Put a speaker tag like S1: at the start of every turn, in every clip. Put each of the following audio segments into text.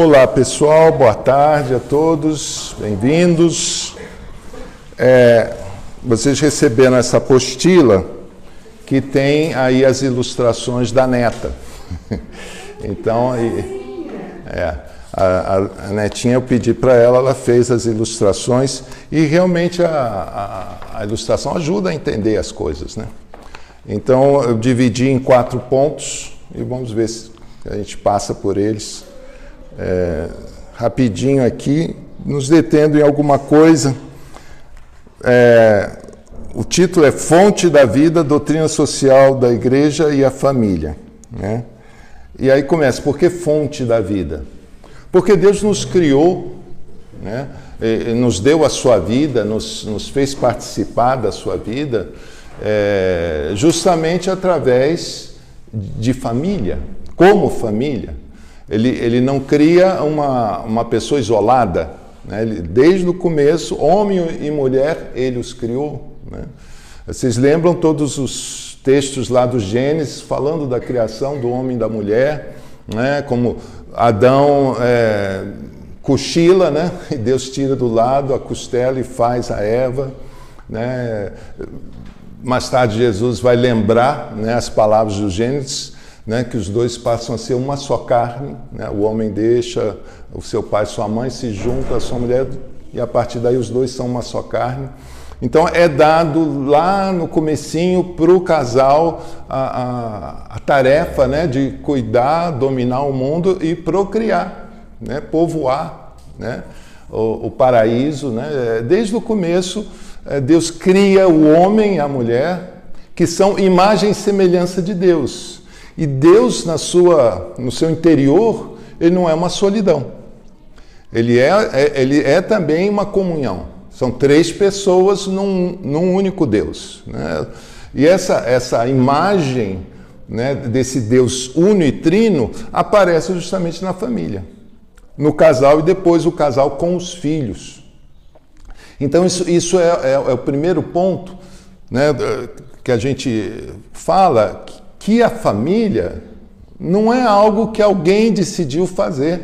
S1: Olá pessoal, boa tarde a todos, bem-vindos. Vocês receberam essa apostila que tem aí as ilustrações da neta. Então, a netinha, eu pedi para ela, ela fez as ilustrações e realmente a ilustração ajuda a entender as coisas, né? Então, eu dividi em 4 pontos e vamos ver se a gente passa por eles. Rapidinho aqui, nos detendo em alguma coisa. O título é Fonte da Vida, Doutrina Social da Igreja e a Família, né? E aí começa, por que fonte da vida? Porque Deus nos criou, né? Nos deu a sua vida, nos fez participar da sua vida, justamente através de família, como família. Ele não cria uma pessoa isolada, né? Desde o começo, homem e mulher, ele os criou, né? Vocês lembram todos os textos lá do Gênesis, falando da criação do homem e da mulher, né? Como Adão cochila, né? E Deus tira do lado a costela e faz a Eva, né? Mais tarde Jesus vai lembrar, né, as palavras do Gênesis, né, que os dois passam a ser uma só carne, né? O homem deixa o seu pai e sua mãe, se junta à sua mulher e a partir daí os dois são uma só carne. Então é dado lá no comecinho para o casal a tarefa, né, de cuidar, dominar o mundo e procriar, né, povoar, né, o paraíso, né? Desde o começo Deus cria o homem e a mulher que são imagem e semelhança de Deus. E Deus, no seu interior, ele não é uma solidão. Ele é também uma comunhão. São 3 pessoas num único Deus, né? E essa imagem, né, desse Deus uno e trino aparece justamente na família, no casal e depois o casal com os filhos. Então isso é o primeiro ponto, né, que a gente fala, que a família não é algo que alguém decidiu fazer,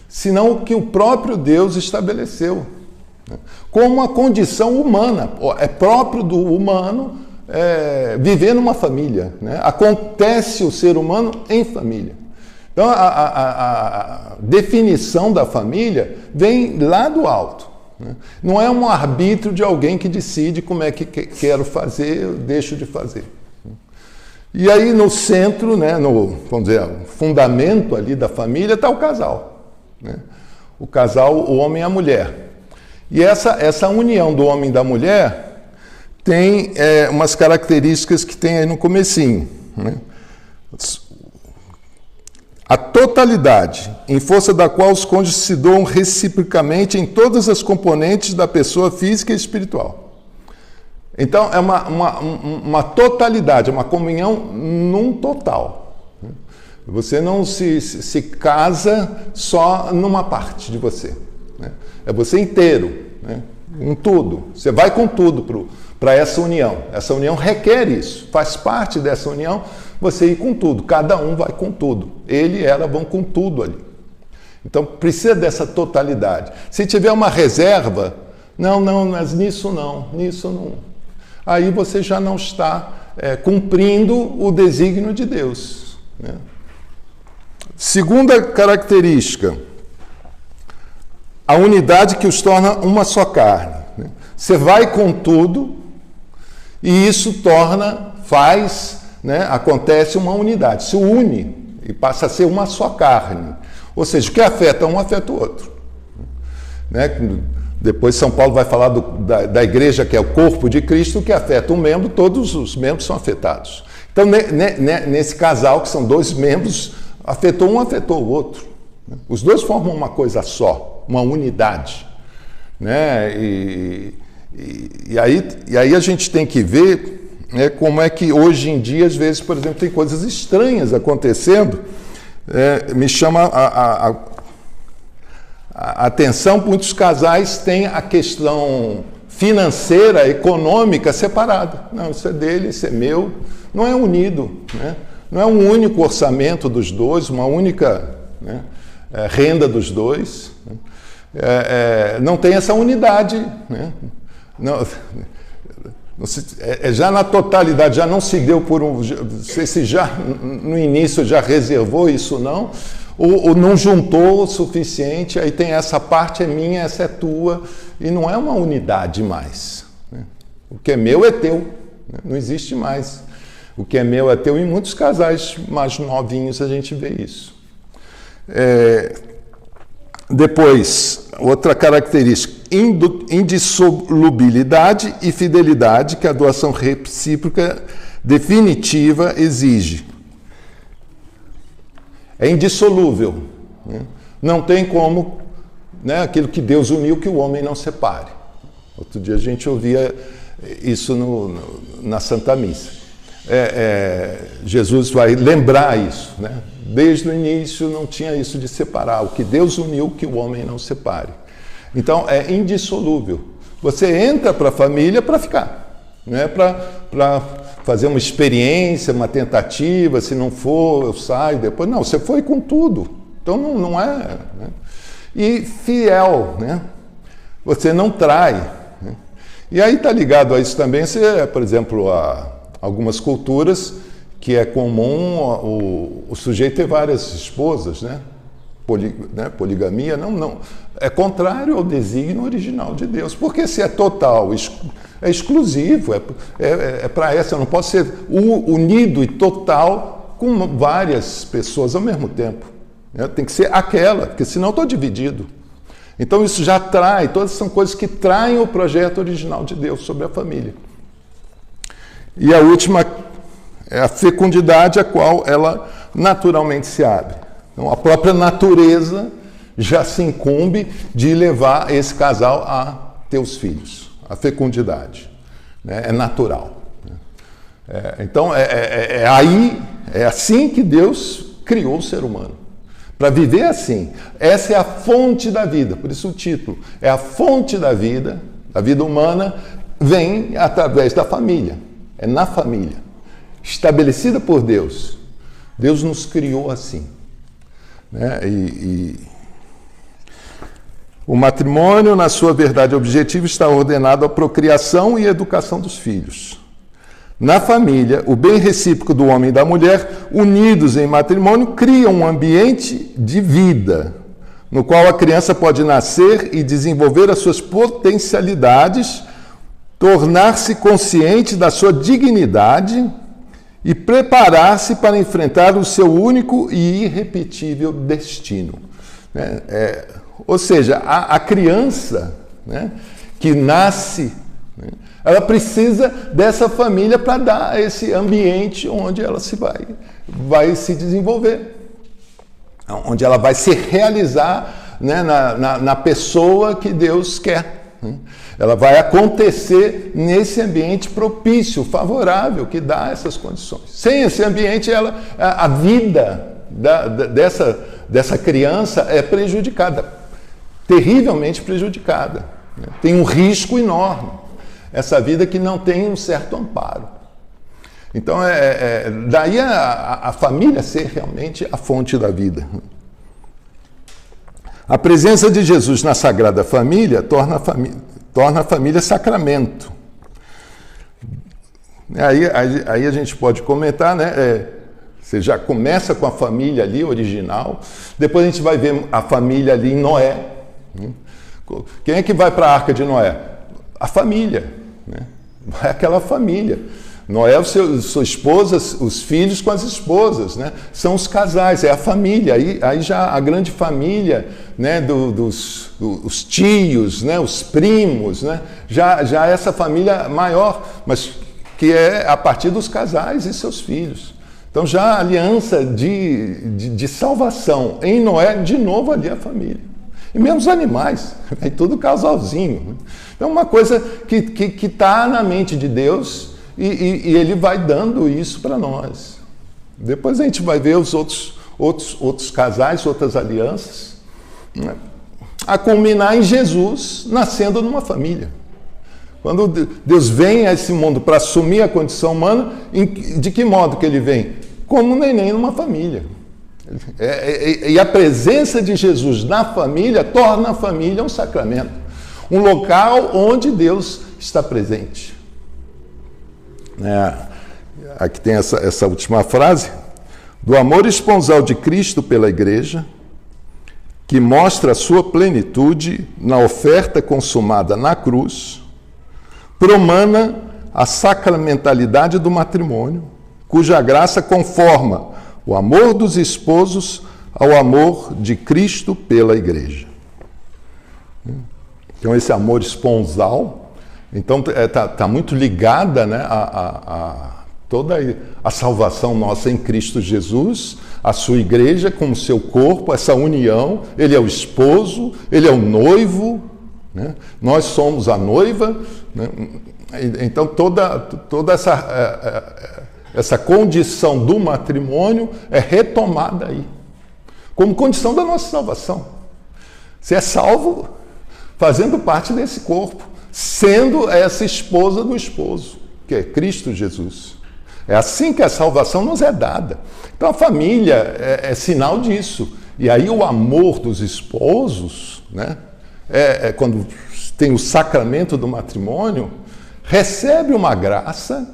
S1: senão o que o próprio Deus estabeleceu, né? Como uma condição humana. É próprio do humano viver numa família, né? Acontece o ser humano em família. Então a definição da família vem lá do alto, né? Não é um arbítrio de alguém que decide como é que quero fazer, eu deixo de fazer. E aí no centro, né, vamos dizer, o fundamento ali da família está o casal, né? O casal, o homem e a mulher. E essa união do homem e da mulher tem umas características que tem aí no comecinho, né? A totalidade, em força da qual os cônjuges se doam reciprocamente em todas as componentes da pessoa física e espiritual. Então, é uma totalidade, uma comunhão num total. Você não se casa só numa parte de você, né? É você inteiro, né? Um tudo. Você vai com tudo para essa união. Essa união requer isso. Faz parte dessa união você ir com tudo. Cada um vai com tudo. Ele e ela vão com tudo ali. Então, precisa dessa totalidade. Se tiver uma reserva, não, mas nisso não. Aí você já não está cumprindo o desígnio de Deus, né? Segunda característica, a unidade que os torna uma só carne, né? Você vai com tudo e isso faz, né, acontece uma unidade, se une e passa a ser uma só carne. Ou seja, o que afeta um afeta o outro, né? Depois São Paulo vai falar da igreja, que é o corpo de Cristo, que afeta um membro, todos os membros são afetados. Então, nesse casal, que são 2 membros, afetou um, afetou o outro. Os 2 formam uma coisa só, uma unidade, né? E aí a gente tem que ver, né, como é que hoje em dia, às vezes, por exemplo, tem coisas estranhas acontecendo. Me chama a atenção, muitos casais têm a questão financeira, econômica separada. Não, isso é dele, isso é meu. Não é unido, né? Não é um único orçamento dos dois, uma única, né, renda dos dois, não tem essa unidade, né? Não, já na totalidade, já não se deu por um... Não sei se já no início já reservou isso não, ou não juntou o suficiente, aí tem essa parte é minha, essa é tua, e não é uma unidade mais, né? O que é meu é teu, né? Não existe mais. O que é meu é teu, e em muitos casais mais novinhos a gente vê isso. Depois, outra característica, indissolubilidade e fidelidade que a doação recíproca definitiva exige. É indissolúvel, né? Não tem como, né, aquilo que Deus uniu, que o homem não separe. Outro dia a gente ouvia isso na Santa Missa. Jesus vai lembrar isso, né? Desde o início não tinha isso de separar. O que Deus uniu, que o homem não separe. Então, é indissolúvel. Você entra para a família para ficar, não é para fazer uma experiência, uma tentativa, se não for, eu saio depois. Não, você foi com tudo. Então, não é... Né? E fiel, né? Você não trai. Né? E aí está ligado a isso também, por exemplo, algumas culturas que é comum o sujeito ter várias esposas, né? Poligamia, não. É contrário ao desígnio original de Deus. Porque se é total, é exclusivo, é para essa. Eu não posso ser unido e total com várias pessoas ao mesmo tempo. Né? Tem que ser aquela, porque senão estou dividido. Então isso já trai, todas são coisas que traem o projeto original de Deus sobre a família. E a última é a fecundidade, a qual ela naturalmente se abre. Então, a própria natureza já se incumbe de levar esse casal a ter os filhos. A fecundidade, né? É natural. Então, é assim que Deus criou o ser humano. Para viver assim. Essa é a fonte da vida. Por isso o título. É a fonte da vida. A vida humana vem através da família. É na família. Estabelecida por Deus. Deus nos criou assim. Né? O matrimônio, na sua verdade objetiva, está ordenado à procriação e educação dos filhos. Na família, o bem recíproco do homem e da mulher, unidos em matrimônio, criam um ambiente de vida, no qual a criança pode nascer e desenvolver as suas potencialidades, tornar-se consciente da sua dignidade e preparar-se para enfrentar o seu único e irrepetível destino. Ou seja, a criança, né, que nasce, né, ela precisa dessa família para dar esse ambiente onde ela vai se desenvolver, onde ela vai se realizar, né, na pessoa que Deus quer. Ela vai acontecer nesse ambiente propício, favorável, que dá essas condições. Sem esse ambiente, a vida dessa criança é prejudicada, terrivelmente prejudicada. Tem um risco enorme. Essa vida que não tem um certo amparo. Então, daí a família ser realmente a fonte da vida. A presença de Jesus na Sagrada Família torna a família sacramento. Aí a gente pode comentar, né? Você já começa com a família ali original, depois a gente vai ver a família ali em Noé. Quem é que vai para a Arca de Noé? A família, né? Vai aquela família. Noé, sua esposa, os filhos com as esposas, né? São os casais, é a família. Aí já a grande família, né? Os tios, né? Os primos, né? Já essa família maior, mas que é a partir dos casais e seus filhos. Então já a aliança de salvação em Noé, de novo ali a família. E mesmo os animais, é tudo casalzinho. Né? Então uma coisa que está na mente de Deus. E ele vai dando isso para nós. Depois a gente vai ver os outros casais, outras alianças, né? A culminar em Jesus nascendo numa família. Quando Deus vem a esse mundo para assumir a condição humana, de que modo que ele vem? Como um neném numa família. E a presença de Jesus na família torna a família um sacramento, um local onde Deus está presente. Aqui tem essa última frase: do amor esponsal de Cristo pela Igreja, que mostra a sua plenitude na oferta consumada na cruz, promana a sacramentalidade do matrimônio, cuja graça conforma o amor dos esposos ao amor de Cristo pela Igreja. Então, esse amor esponsal, então, tá muito ligada, né, a toda a salvação nossa em Cristo Jesus, a sua igreja com o seu corpo, essa união. Ele é o esposo, ele é o noivo, né? Nós somos a noiva, né? Então toda essa condição do matrimônio é retomada aí, como condição da nossa salvação. Você é salvo fazendo parte desse corpo, sendo essa esposa do esposo, que é Cristo Jesus. É assim que a salvação nos é dada. Então a família é sinal disso. E aí o amor dos esposos, né, quando tem o sacramento do matrimônio, recebe uma graça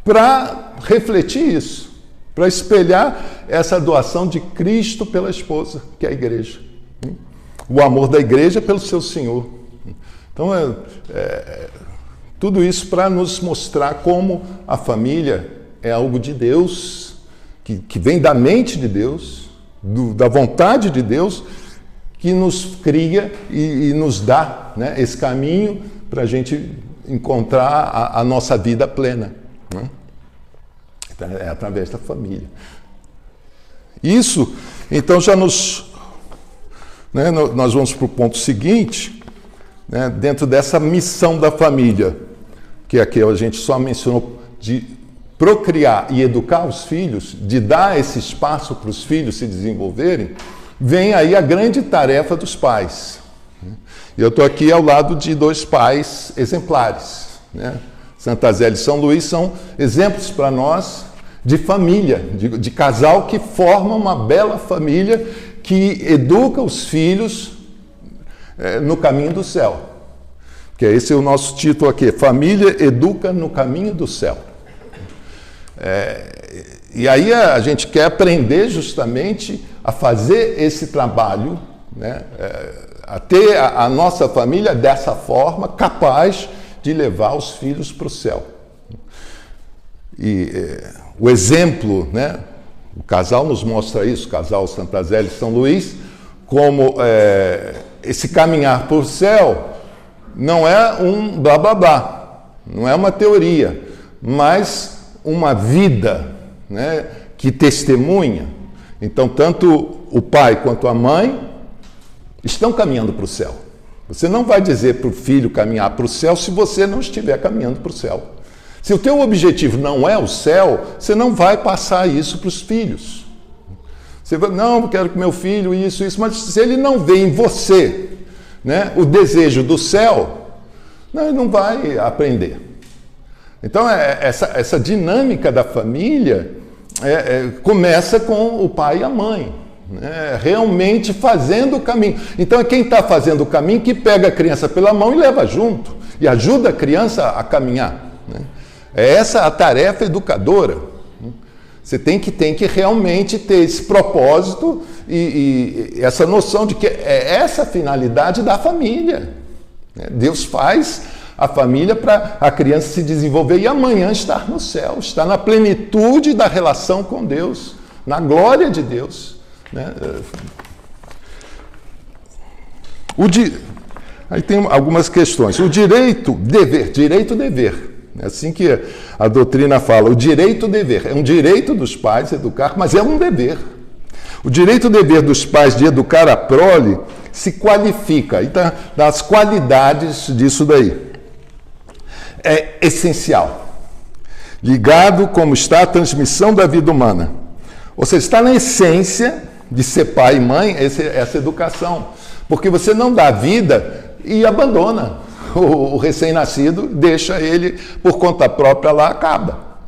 S1: para refletir isso, para espelhar essa doação de Cristo pela esposa, que é a igreja. O amor da igreja pelo seu Senhor. Então, tudo isso para nos mostrar como a família é algo de Deus, que vem da mente de Deus, da vontade de Deus, que nos cria e nos dá, né, esse caminho para a gente encontrar a nossa vida plena, né? Então, é através da família. Isso, então, já nos... né, nós vamos para o ponto seguinte, né, dentro dessa missão da família, que aqui a gente só mencionou, de procriar e educar os filhos, de dar esse espaço para os filhos se desenvolverem, vem aí a grande tarefa dos pais. E eu estou aqui ao lado de dois pais exemplares, né? Santa Zélia e São Luís são exemplos para nós de família, de casal que forma uma bela família que educa os filhos no caminho do céu. Que esse é o nosso título aqui, Família Educa no Caminho do Céu. E aí a gente quer aprender justamente a fazer esse trabalho, né, a ter a nossa família dessa forma, capaz de levar os filhos para o céu. E o exemplo, né, o casal nos mostra isso, o casal Santa Zélia e São Luís, como esse caminhar para o céu não é um blá blá blá, não é uma teoria, mas uma vida, né, que testemunha. Então, tanto o pai quanto a mãe estão caminhando para o céu. Você não vai dizer para o filho caminhar para o céu se você não estiver caminhando para o céu. Se o teu objetivo não é o céu, você não vai passar isso para os filhos. Você vai, não, eu quero que meu filho isso, mas se ele não vê em você, né, o desejo do céu, ele não vai aprender. Então, essa dinâmica da família começa com o pai e a mãe, né, realmente fazendo o caminho. Então, é quem está fazendo o caminho que pega a criança pela mão e leva junto, e ajuda a criança a caminhar, né? É essa a tarefa educadora. Você tem que realmente ter esse propósito e essa noção de que é essa a finalidade da família. Deus faz a família para a criança se desenvolver e amanhã estar no céu, estar na plenitude da relação com Deus, na glória de Deus, né? Aí tem algumas questões. O direito-dever. É assim que a doutrina fala, o direito-dever. É um direito dos pais educar, mas é um dever. O direito-dever dos pais de educar a prole se qualifica, e das qualidades disso daí. É essencial. Ligado como está a transmissão da vida humana. Ou seja, está na essência de ser pai e mãe essa educação. Porque você não dá vida e abandona. O recém-nascido deixa ele por conta própria lá, acaba.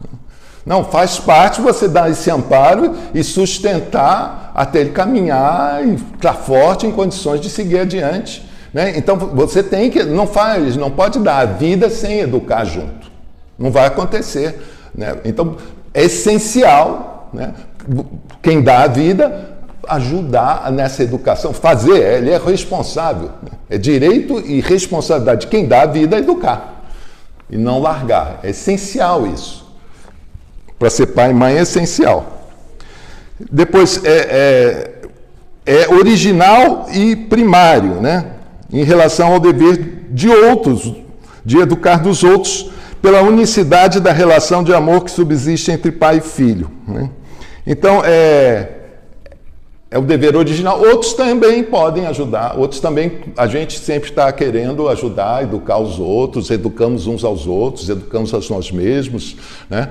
S1: Não, faz parte você dar esse amparo e sustentar até ele caminhar e estar forte em condições de seguir adiante. Né? Então você tem que, não pode dar a vida sem educar junto. Não vai acontecer. Né? Então é essencial, né? Quem dá a vida, ajudar nessa educação, ele é responsável. Né? É direito e responsabilidade de quem dá a vida educar e não largar. É essencial isso. Para ser pai e mãe é essencial. Depois, é original e primário, né? Em relação ao dever de outros, de educar dos outros, pela unicidade da relação de amor que subsiste entre pai e filho. Né? Então, é o dever original. Outros também podem ajudar, outros também, a gente sempre está querendo ajudar, educar os outros, educamos uns aos outros, educamos a nós mesmos, né?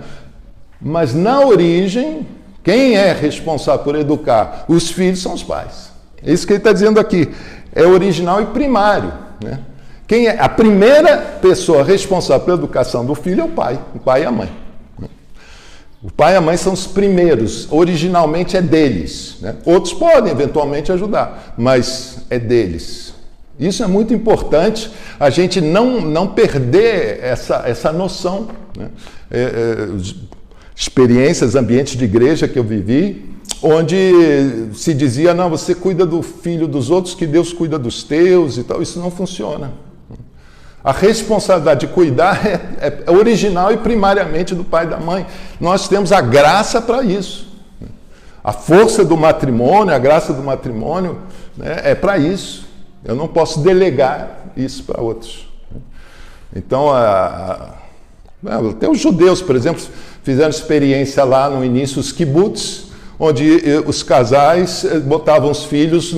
S1: Mas na origem, quem é responsável por educar os filhos são os pais. É isso que ele está dizendo aqui. É original e primário. Né? Quem é a primeira pessoa responsável pela educação do filho é o pai e a mãe. O pai e a mãe são os primeiros. Originalmente é deles. Né? Outros podem eventualmente ajudar, mas é deles. Isso é muito importante, a gente não perder essa noção. Né? Experiências, ambientes de igreja que eu vivi, onde se dizia, não, você cuida do filho dos outros, que Deus cuida dos teus e tal. Isso não funciona. A responsabilidade de cuidar é original e primariamente do pai e da mãe. Nós temos a graça para isso. A força do matrimônio, a graça do matrimônio, né, é para isso. Eu não posso delegar isso para outros. Então, até os judeus, por exemplo, fizeram experiência lá no início, os kibbutz, onde os casais botavam os filhos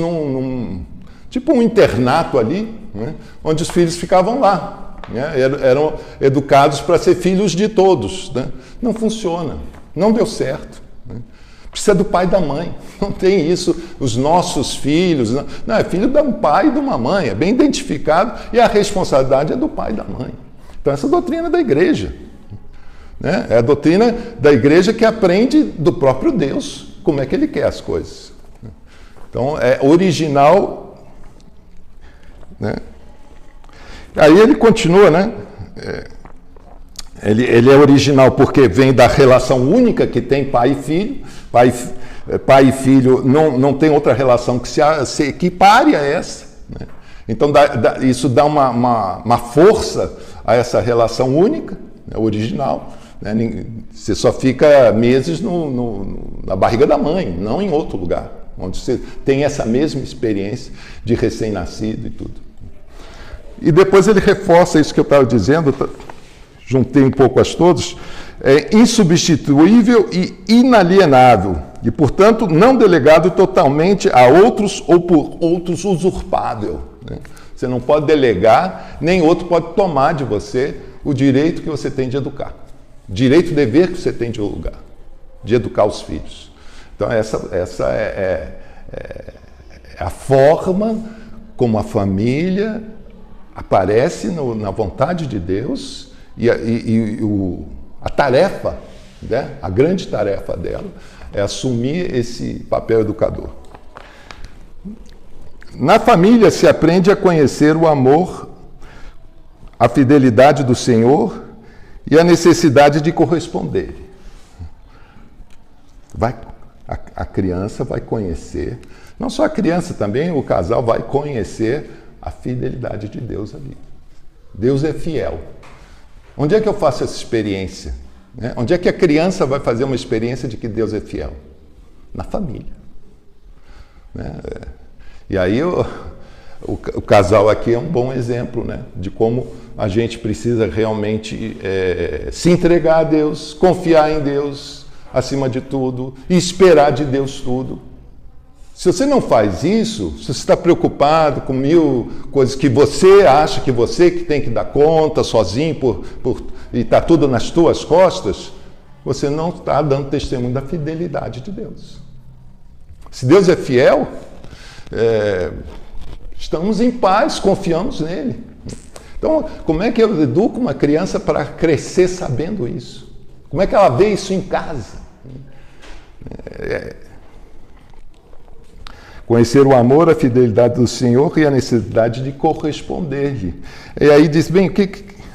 S1: tipo um internato ali, né, onde os filhos ficavam lá. Né, eram educados para ser filhos de todos. Né. Não funciona, não deu certo. Né. Precisa do pai e da mãe. Não tem isso, os nossos filhos. Não, é filho de um pai e de uma mãe, é bem identificado, e a responsabilidade é do pai e da mãe. Então, essa é a doutrina da igreja. Né? É a doutrina da igreja que aprende do próprio Deus como é que ele quer as coisas. Então, é original. Né? Aí ele continua, né? Ele é original porque vem da relação única que tem pai e filho. Pai e filho não tem outra relação que se equipare a essa. Né? Então, isso dá uma força a essa relação única, né, original. Né? Você só fica meses na barriga da mãe, não em outro lugar, onde você tem essa mesma experiência de recém-nascido e tudo. E depois ele reforça isso que eu estava dizendo, juntei um pouco as todas, é insubstituível e inalienável, e, portanto, não delegado totalmente a outros ou por outros usurpável. Né? Você não pode delegar, nem outro pode tomar de você o direito que você tem de educar. Direito e dever que você tem de educar os filhos. Então, essa é a forma como a família aparece na vontade de Deus e a tarefa, né? A grande tarefa dela é assumir esse papel educador. Na família se aprende a conhecer o amor, a fidelidade do Senhor e a necessidade de corresponder. A criança vai conhecer, não só a criança, também o casal vai conhecer a fidelidade de Deus ali. Deus é fiel. Onde é que eu faço essa experiência? Né? Onde é que a criança vai fazer uma experiência de que Deus é fiel? Na família. Né? E aí o casal aqui é um bom exemplo, né, de como a gente precisa realmente se entregar a Deus, confiar em Deus acima de tudo e esperar de Deus tudo. Se você não faz isso, se você está preocupado com 1000 coisas que você acha que você que tem que dar conta sozinho e está tudo nas tuas costas, você não está dando testemunho da fidelidade de Deus. Se Deus é fiel, estamos em paz, confiamos nele. Então, como é que eu educo uma criança para crescer sabendo isso? Como é que ela vê isso em casa? Conhecer o amor, a fidelidade do Senhor e a necessidade de corresponder-lhe. E aí diz, bem,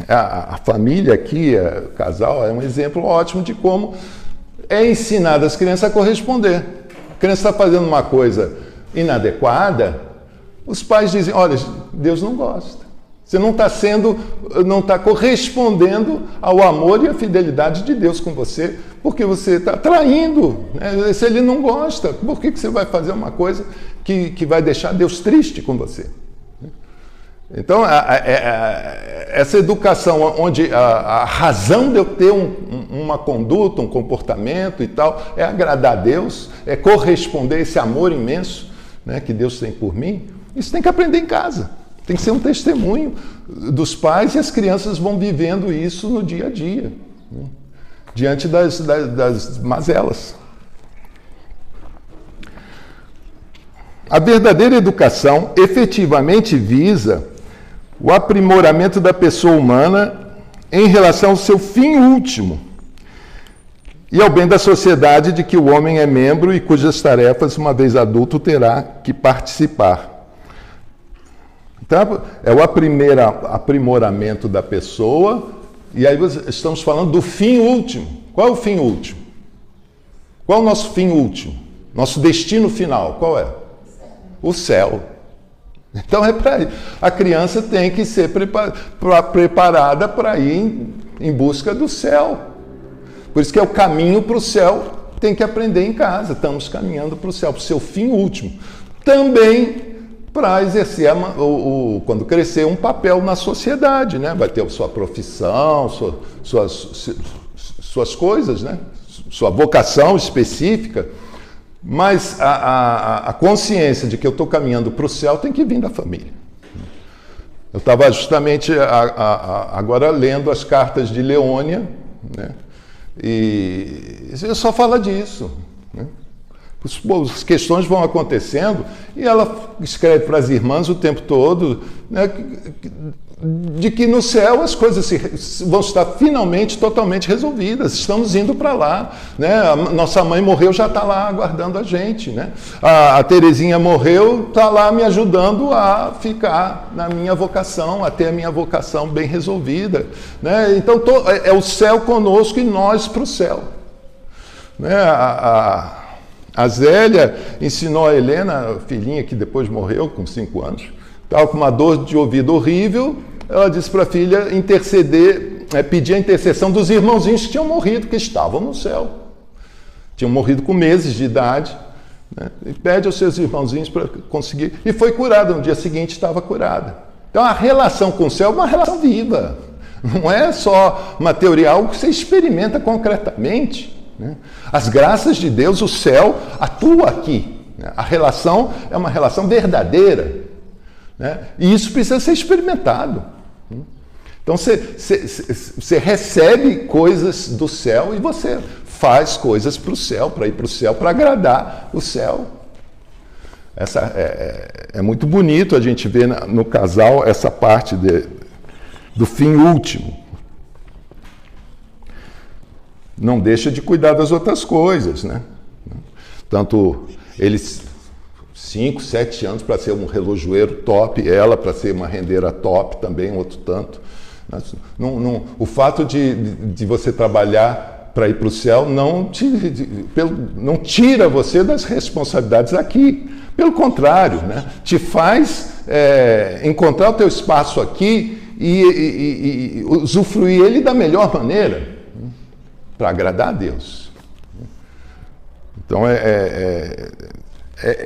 S1: a família aqui, o casal, é um exemplo ótimo de como é ensinado as crianças a corresponder. A criança está fazendo uma coisa inadequada, os pais dizem, olha, Deus não gosta. Você não está correspondendo ao amor e à fidelidade de Deus com você, porque você está traindo. Né? Se ele não gosta, por que você vai fazer uma coisa que vai deixar Deus triste com você? Então, essa educação onde a razão de eu ter uma conduta, um comportamento e tal, é agradar a Deus, é corresponder a esse amor imenso, né, que Deus tem por mim, isso tem que aprender em casa. Tem que ser um testemunho dos pais e as crianças vão vivendo isso no dia a dia, né, diante das mazelas. A verdadeira educação efetivamente visa o aprimoramento da pessoa humana em relação ao seu fim último e ao bem da sociedade de que o homem é membro e cujas tarefas, uma vez adulto, terá que participar. Então, é o aprimoramento da pessoa, e aí estamos falando do fim último. Qual é o fim último? Qual é o nosso fim último? Nosso destino final, qual é? O céu. Então, a criança tem que ser preparada para ir em busca do céu. Por isso que é o caminho para o céu, tem que aprender em casa. Estamos caminhando para o céu, para o seu fim último. Também para exercer, quando crescer, um papel na sociedade, né? Vai ter sua profissão, suas coisas, né? Sua vocação específica, mas a consciência de que eu estou caminhando para o céu tem que vir da família. Eu estava justamente agora lendo as cartas de Leônia, né? E eu só falo disso, né? As questões vão acontecendo e ela escreve para as irmãs o tempo todo, né, de que no céu as coisas vão estar finalmente totalmente resolvidas. Estamos indo para lá, né? A nossa mãe morreu, já está lá aguardando a gente, né? A Terezinha morreu, está lá me ajudando a ficar na minha vocação, a ter a minha vocação bem resolvida, né? Então é o céu conosco e nós para o céu, né? A Zélia ensinou a Helena, a filhinha que depois morreu com 5 anos, estava com uma dor de ouvido horrível, ela disse para a filha pedir a intercessão dos irmãozinhos que tinham morrido, que estavam no céu. Tinham morrido com meses de idade, né? E pede aos seus irmãozinhos para conseguir. E foi curada, no dia seguinte estava curada. Então a relação com o céu é uma relação viva, não é só uma teoria, é algo que você experimenta concretamente. As graças de Deus, o céu atua aqui. A relação é uma relação verdadeira, né? E isso precisa ser experimentado. Então você recebe coisas do céu e você faz coisas para o céu, para ir para o céu, para agradar o céu. É muito bonito a gente ver no casal essa parte do fim último. Não deixa de cuidar das outras coisas, né? Tanto eles 5, 7 anos para ser um relojoeiro top, ela para ser uma rendeira top também, outro tanto. O fato de você trabalhar para ir para o céu não tira você das responsabilidades aqui. Pelo contrário, né? Te faz encontrar o teu espaço aqui e usufruir ele da melhor maneira, para agradar a Deus. Então,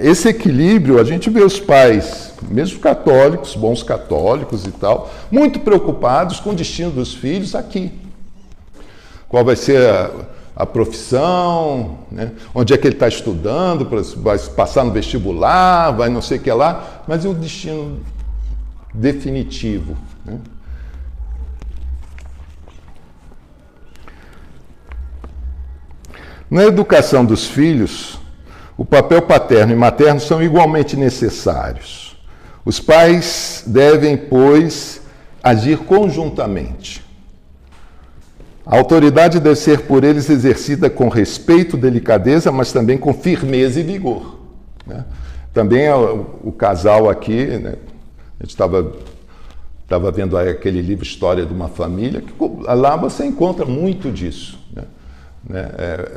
S1: esse equilíbrio, a gente vê os pais, mesmo católicos, bons católicos e tal, muito preocupados com o destino dos filhos aqui. Qual vai ser a profissão, né? Onde é que ele está estudando, vai passar no vestibular, vai não sei o que lá, mas e o destino definitivo, né? Na educação dos filhos, o papel paterno e materno são igualmente necessários. Os pais devem, pois, agir conjuntamente. A autoridade deve ser por eles exercida com respeito, delicadeza, mas também com firmeza e vigor. Né? Também o casal aqui, né? A gente estava vendo aquele livro História de uma Família, que lá você encontra muito disso. Né?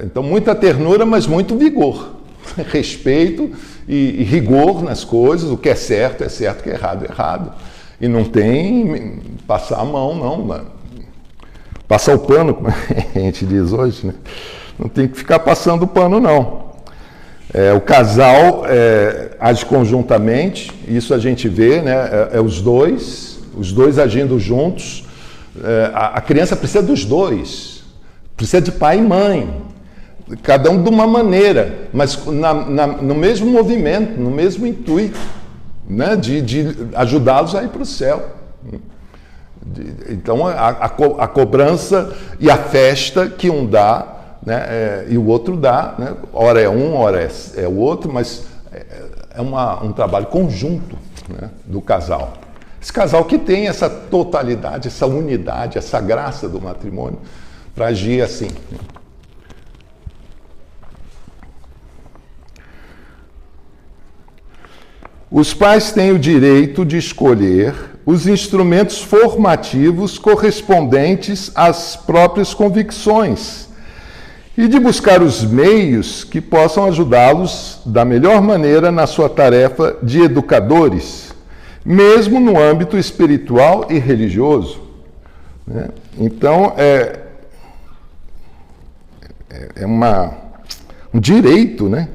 S1: Então, muita ternura, mas muito vigor. Respeito e rigor nas coisas, o que é certo, o que é errado. E não tem passar a mão, não. Passar o pano, como a gente diz hoje, né? Não tem que ficar passando o pano, não. O casal age conjuntamente, isso a gente vê, né? Os dois agindo juntos. A criança precisa dos dois, precisa de pai e mãe, cada um de uma maneira, mas no mesmo movimento, no mesmo intuito, né? De ajudá-los a ir para o céu. Então, a cobrança e a festa que um dá, né, e o outro dá, né, ora é um, ora é o outro, mas é um trabalho conjunto, né, do casal. Esse casal que tem essa totalidade, essa unidade, essa graça do matrimônio para agir assim. Os pais têm o direito de escolher os instrumentos formativos correspondentes às próprias convicções e de buscar os meios que possam ajudá-los da melhor maneira na sua tarefa de educadores, mesmo no âmbito espiritual e religioso. Né? Então, um direito, né?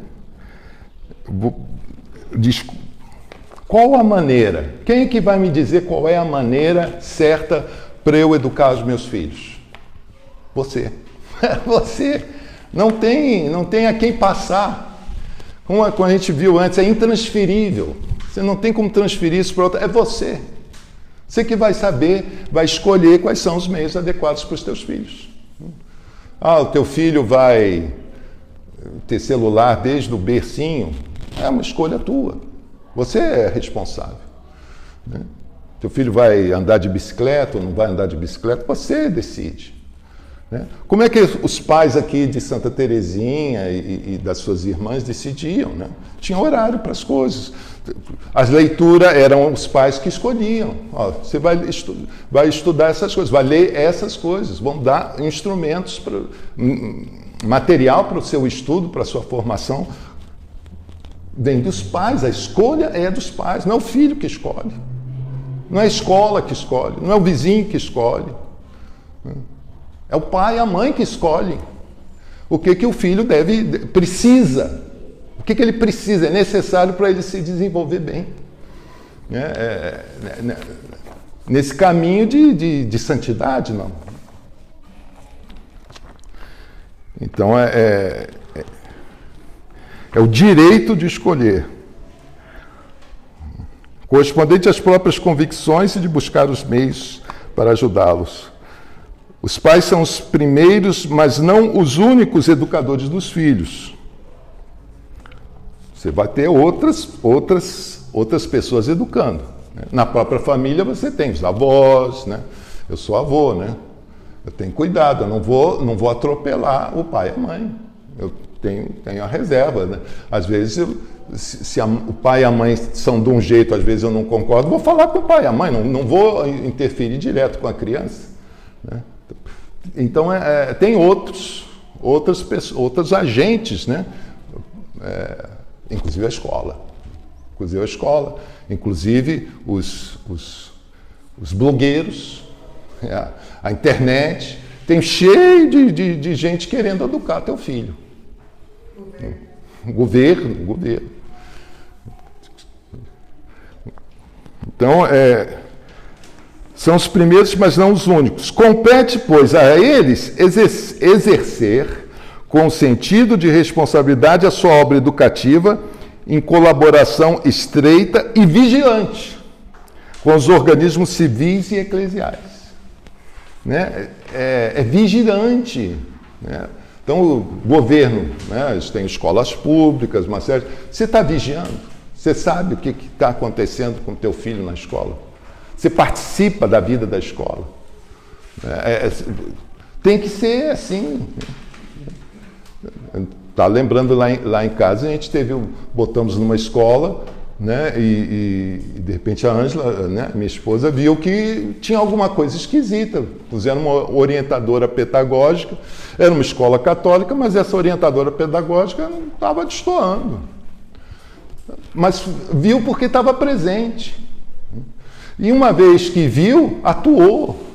S1: Qual a maneira? Quem é que vai me dizer qual é a maneira certa para eu educar os meus filhos? Você. Você. Não tem a quem passar. Como a gente viu antes, é intransferível. Você não tem como transferir isso para outra. É você. Você que vai saber, vai escolher quais são os meios adequados para os teus filhos. O teu filho vai ter celular desde o bercinho. É uma escolha tua. Você é responsável. Né? Teu filho vai andar de bicicleta ou não vai andar de bicicleta? Você decide. Né? Como é que os pais aqui de Santa Terezinha e das suas irmãs decidiam? Né? Tinha horário para as coisas. As leituras eram os pais que escolhiam. Você vai estudar essas coisas, vai ler essas coisas, vão dar instrumentos, material para o seu estudo, para a sua formação. Vem dos pais, a escolha é dos pais, não é o filho que escolhe, não é a escola que escolhe, não é o vizinho que escolhe, é o pai e a mãe que escolhem o que o filho precisa, o que ele precisa, é necessário para ele se desenvolver bem, nesse caminho de santidade, não. Então é o direito de escolher, correspondente às próprias convicções e de buscar os meios para ajudá-los. Os pais são os primeiros, mas não os únicos educadores dos filhos. Você vai ter outras pessoas educando. Né? Na própria família você tem os avós, né? Eu sou avô, né? Eu tenho cuidado, eu não vou atropelar o pai e a mãe. Eu tenho a reserva, né? Às vezes, se o pai e a mãe são de um jeito, às vezes eu não concordo, vou falar com o pai e a mãe, não vou interferir direto com a criança. Né? Então, tem outros agentes, né? Inclusive a escola. Inclusive os blogueiros, a internet, tem cheio de gente querendo educar teu filho. Governo. Então, são os primeiros, mas não os únicos. Compete, pois, a eles exercer com sentido de responsabilidade a sua obra educativa em colaboração estreita e vigilante com os organismos civis e eclesiais. Né? É vigilante, né? Então, o governo, né, tem escolas públicas, uma série. Você está vigiando? Você sabe o que está acontecendo com o teu filho na escola? Você participa da vida da escola? tem que ser assim. Tá lembrando lá em casa, a gente botamos numa escola, né, e de repente a Ângela, né, minha esposa, viu que tinha alguma coisa esquisita. Puseram uma orientadora pedagógica, era uma escola católica, mas essa orientadora pedagógica não estava destoando. Mas viu porque estava presente. E uma vez que viu, atuou.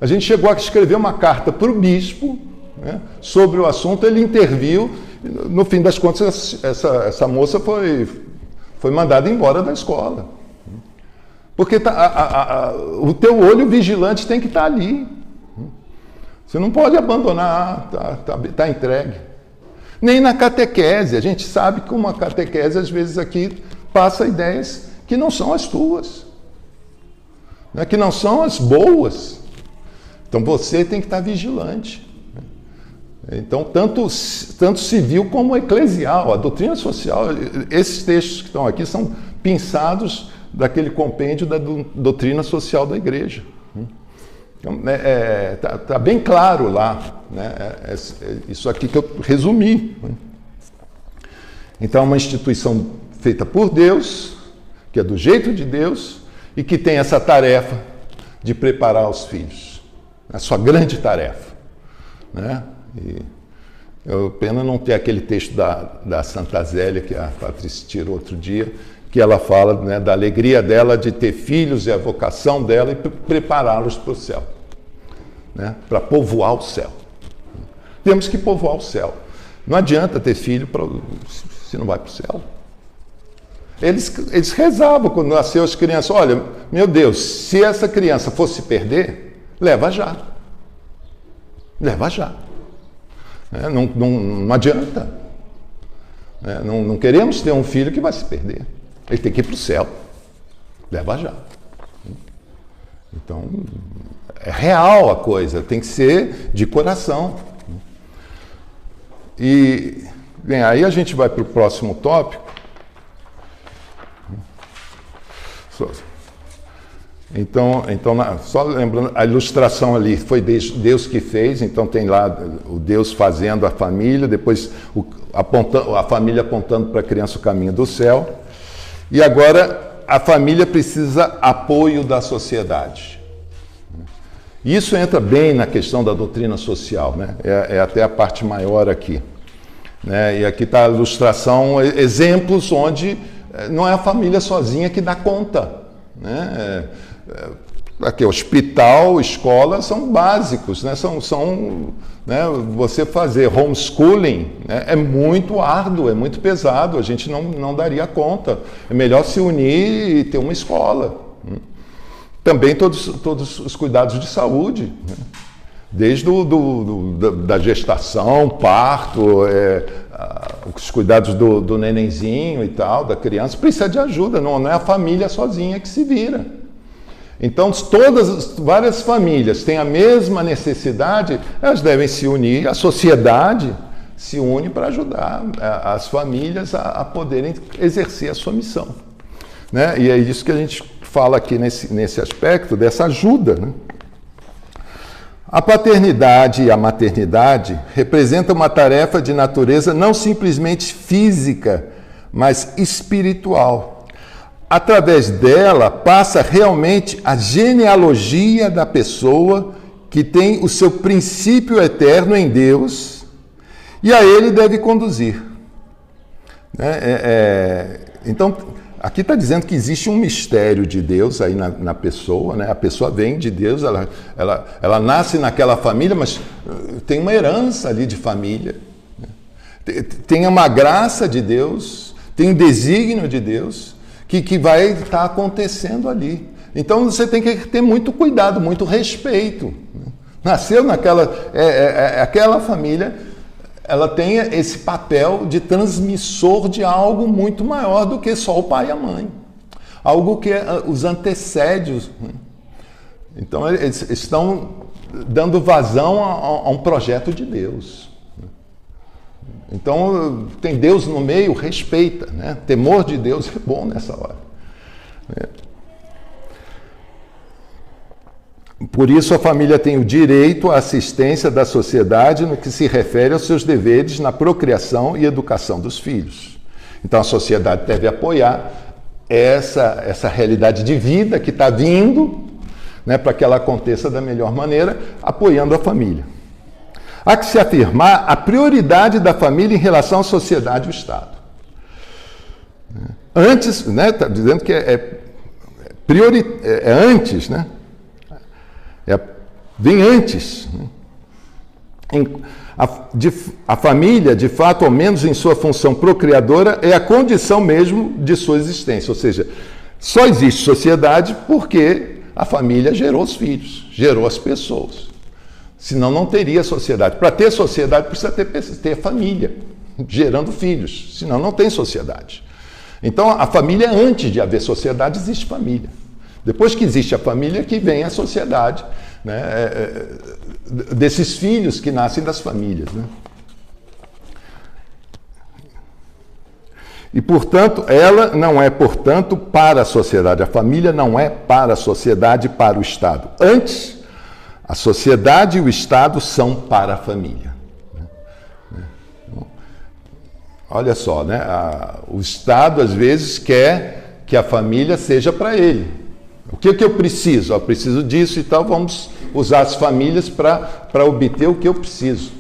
S1: A gente chegou a escrever uma carta para o bispo, né, sobre o assunto, ele interviu. No fim das contas, essa moça foi mandada embora da escola. Porque o teu olho vigilante tem que estar ali. Você não pode abandonar, tá entregue. Nem na catequese. A gente sabe que uma catequese, às vezes, aqui passa ideias que não são as tuas, né, que não são as boas. Então você tem que estar vigilante. Então, tanto civil como eclesial, a doutrina social, esses textos que estão aqui são pinçados daquele compêndio da doutrina social da igreja. Então, tá bem claro lá, né? Isso aqui que eu resumi. Então, é uma instituição feita por Deus, que é do jeito de Deus, e que tem essa tarefa de preparar os filhos. A sua grande tarefa, né? E pena não ter aquele texto da Santa Zélia, que a Patrícia tirou outro dia, que ela fala, né, da alegria dela de ter filhos e a vocação dela e prepará-los para o céu, né, para povoar o céu. Temos que povoar o céu. Não adianta ter filho se não vai para o céu. Eles rezavam quando nasceu as crianças: olha, meu Deus, se essa criança fosse perder, leva já. Leva já. Não adianta. Não queremos ter um filho que vai se perder. Ele tem que ir para o céu. Leva já. Então, é real a coisa, tem que ser de coração. E, bem, aí a gente vai para o próximo tópico. Então, só lembrando, a ilustração ali foi Deus que fez, então tem lá o Deus fazendo a família, depois a família apontando para a criança o caminho do céu. E agora a família precisa apoio da sociedade. Isso entra bem na questão da doutrina social, né? É até a parte maior aqui, né? E aqui está a ilustração, exemplos onde não é a família sozinha que dá conta, né? Aqui, hospital, escola são básicos, né? Né? Você fazer homeschooling, né, é muito árduo, é muito pesado, a gente não daria conta. É melhor se unir e ter uma escola. Também todos os cuidados de saúde, né? Desde da gestação, parto, os cuidados do nenenzinho e tal, da criança, precisa de ajuda, não é a família sozinha que se vira. Então, várias famílias têm a mesma necessidade, elas devem se unir, a sociedade se une para ajudar as famílias a poderem exercer a sua missão, né? E é isso que a gente fala aqui nesse aspecto, dessa ajuda, né? A paternidade e a maternidade representam uma tarefa de natureza não simplesmente física, mas espiritual. Através dela passa realmente a genealogia da pessoa que tem o seu princípio eterno em Deus e a ele deve conduzir. Então, aqui está dizendo que existe um mistério de Deus aí na pessoa, né? A pessoa vem de Deus, ela nasce naquela família, mas tem uma herança ali de família, né? Tem uma graça de Deus, tem um desígnio de Deus que vai estar acontecendo ali. Então você tem que ter muito cuidado, muito respeito. Nasceu aquela família, ela tem esse papel de transmissor de algo muito maior do que só o pai e a mãe. Algo que os antecede. Então eles estão dando vazão a um projeto de Deus. Então, tem Deus no meio, respeita, né? Temor de Deus é bom nessa hora. Por isso, a família tem o direito à assistência da sociedade no que se refere aos seus deveres na procriação e educação dos filhos. Então, a sociedade deve apoiar essa realidade de vida que está vindo, né, para que ela aconteça da melhor maneira, apoiando a família. Há que se afirmar a prioridade da família em relação à sociedade e ao Estado. Antes, né, está dizendo que é antes, né? Vem antes. A família, de fato, ao menos em sua função procriadora, é a condição mesmo de sua existência. Ou seja, só existe sociedade porque a família gerou os filhos, gerou as pessoas. Senão não teria sociedade. Para ter sociedade precisa ter família, gerando filhos. Senão não tem sociedade. Então a família, antes de haver sociedade, existe família. Depois que existe a família, que vem a sociedade, né, desses filhos que nascem das famílias. Né? E, portanto, ela não é, portanto, para a sociedade. A família não é para a sociedade e para o Estado. Antes, a sociedade e o Estado são para a família. Olha só, né? O Estado, às vezes, quer que a família seja para ele. O que eu preciso? Eu preciso disso e tal, vamos usar as famílias para obter o que eu preciso.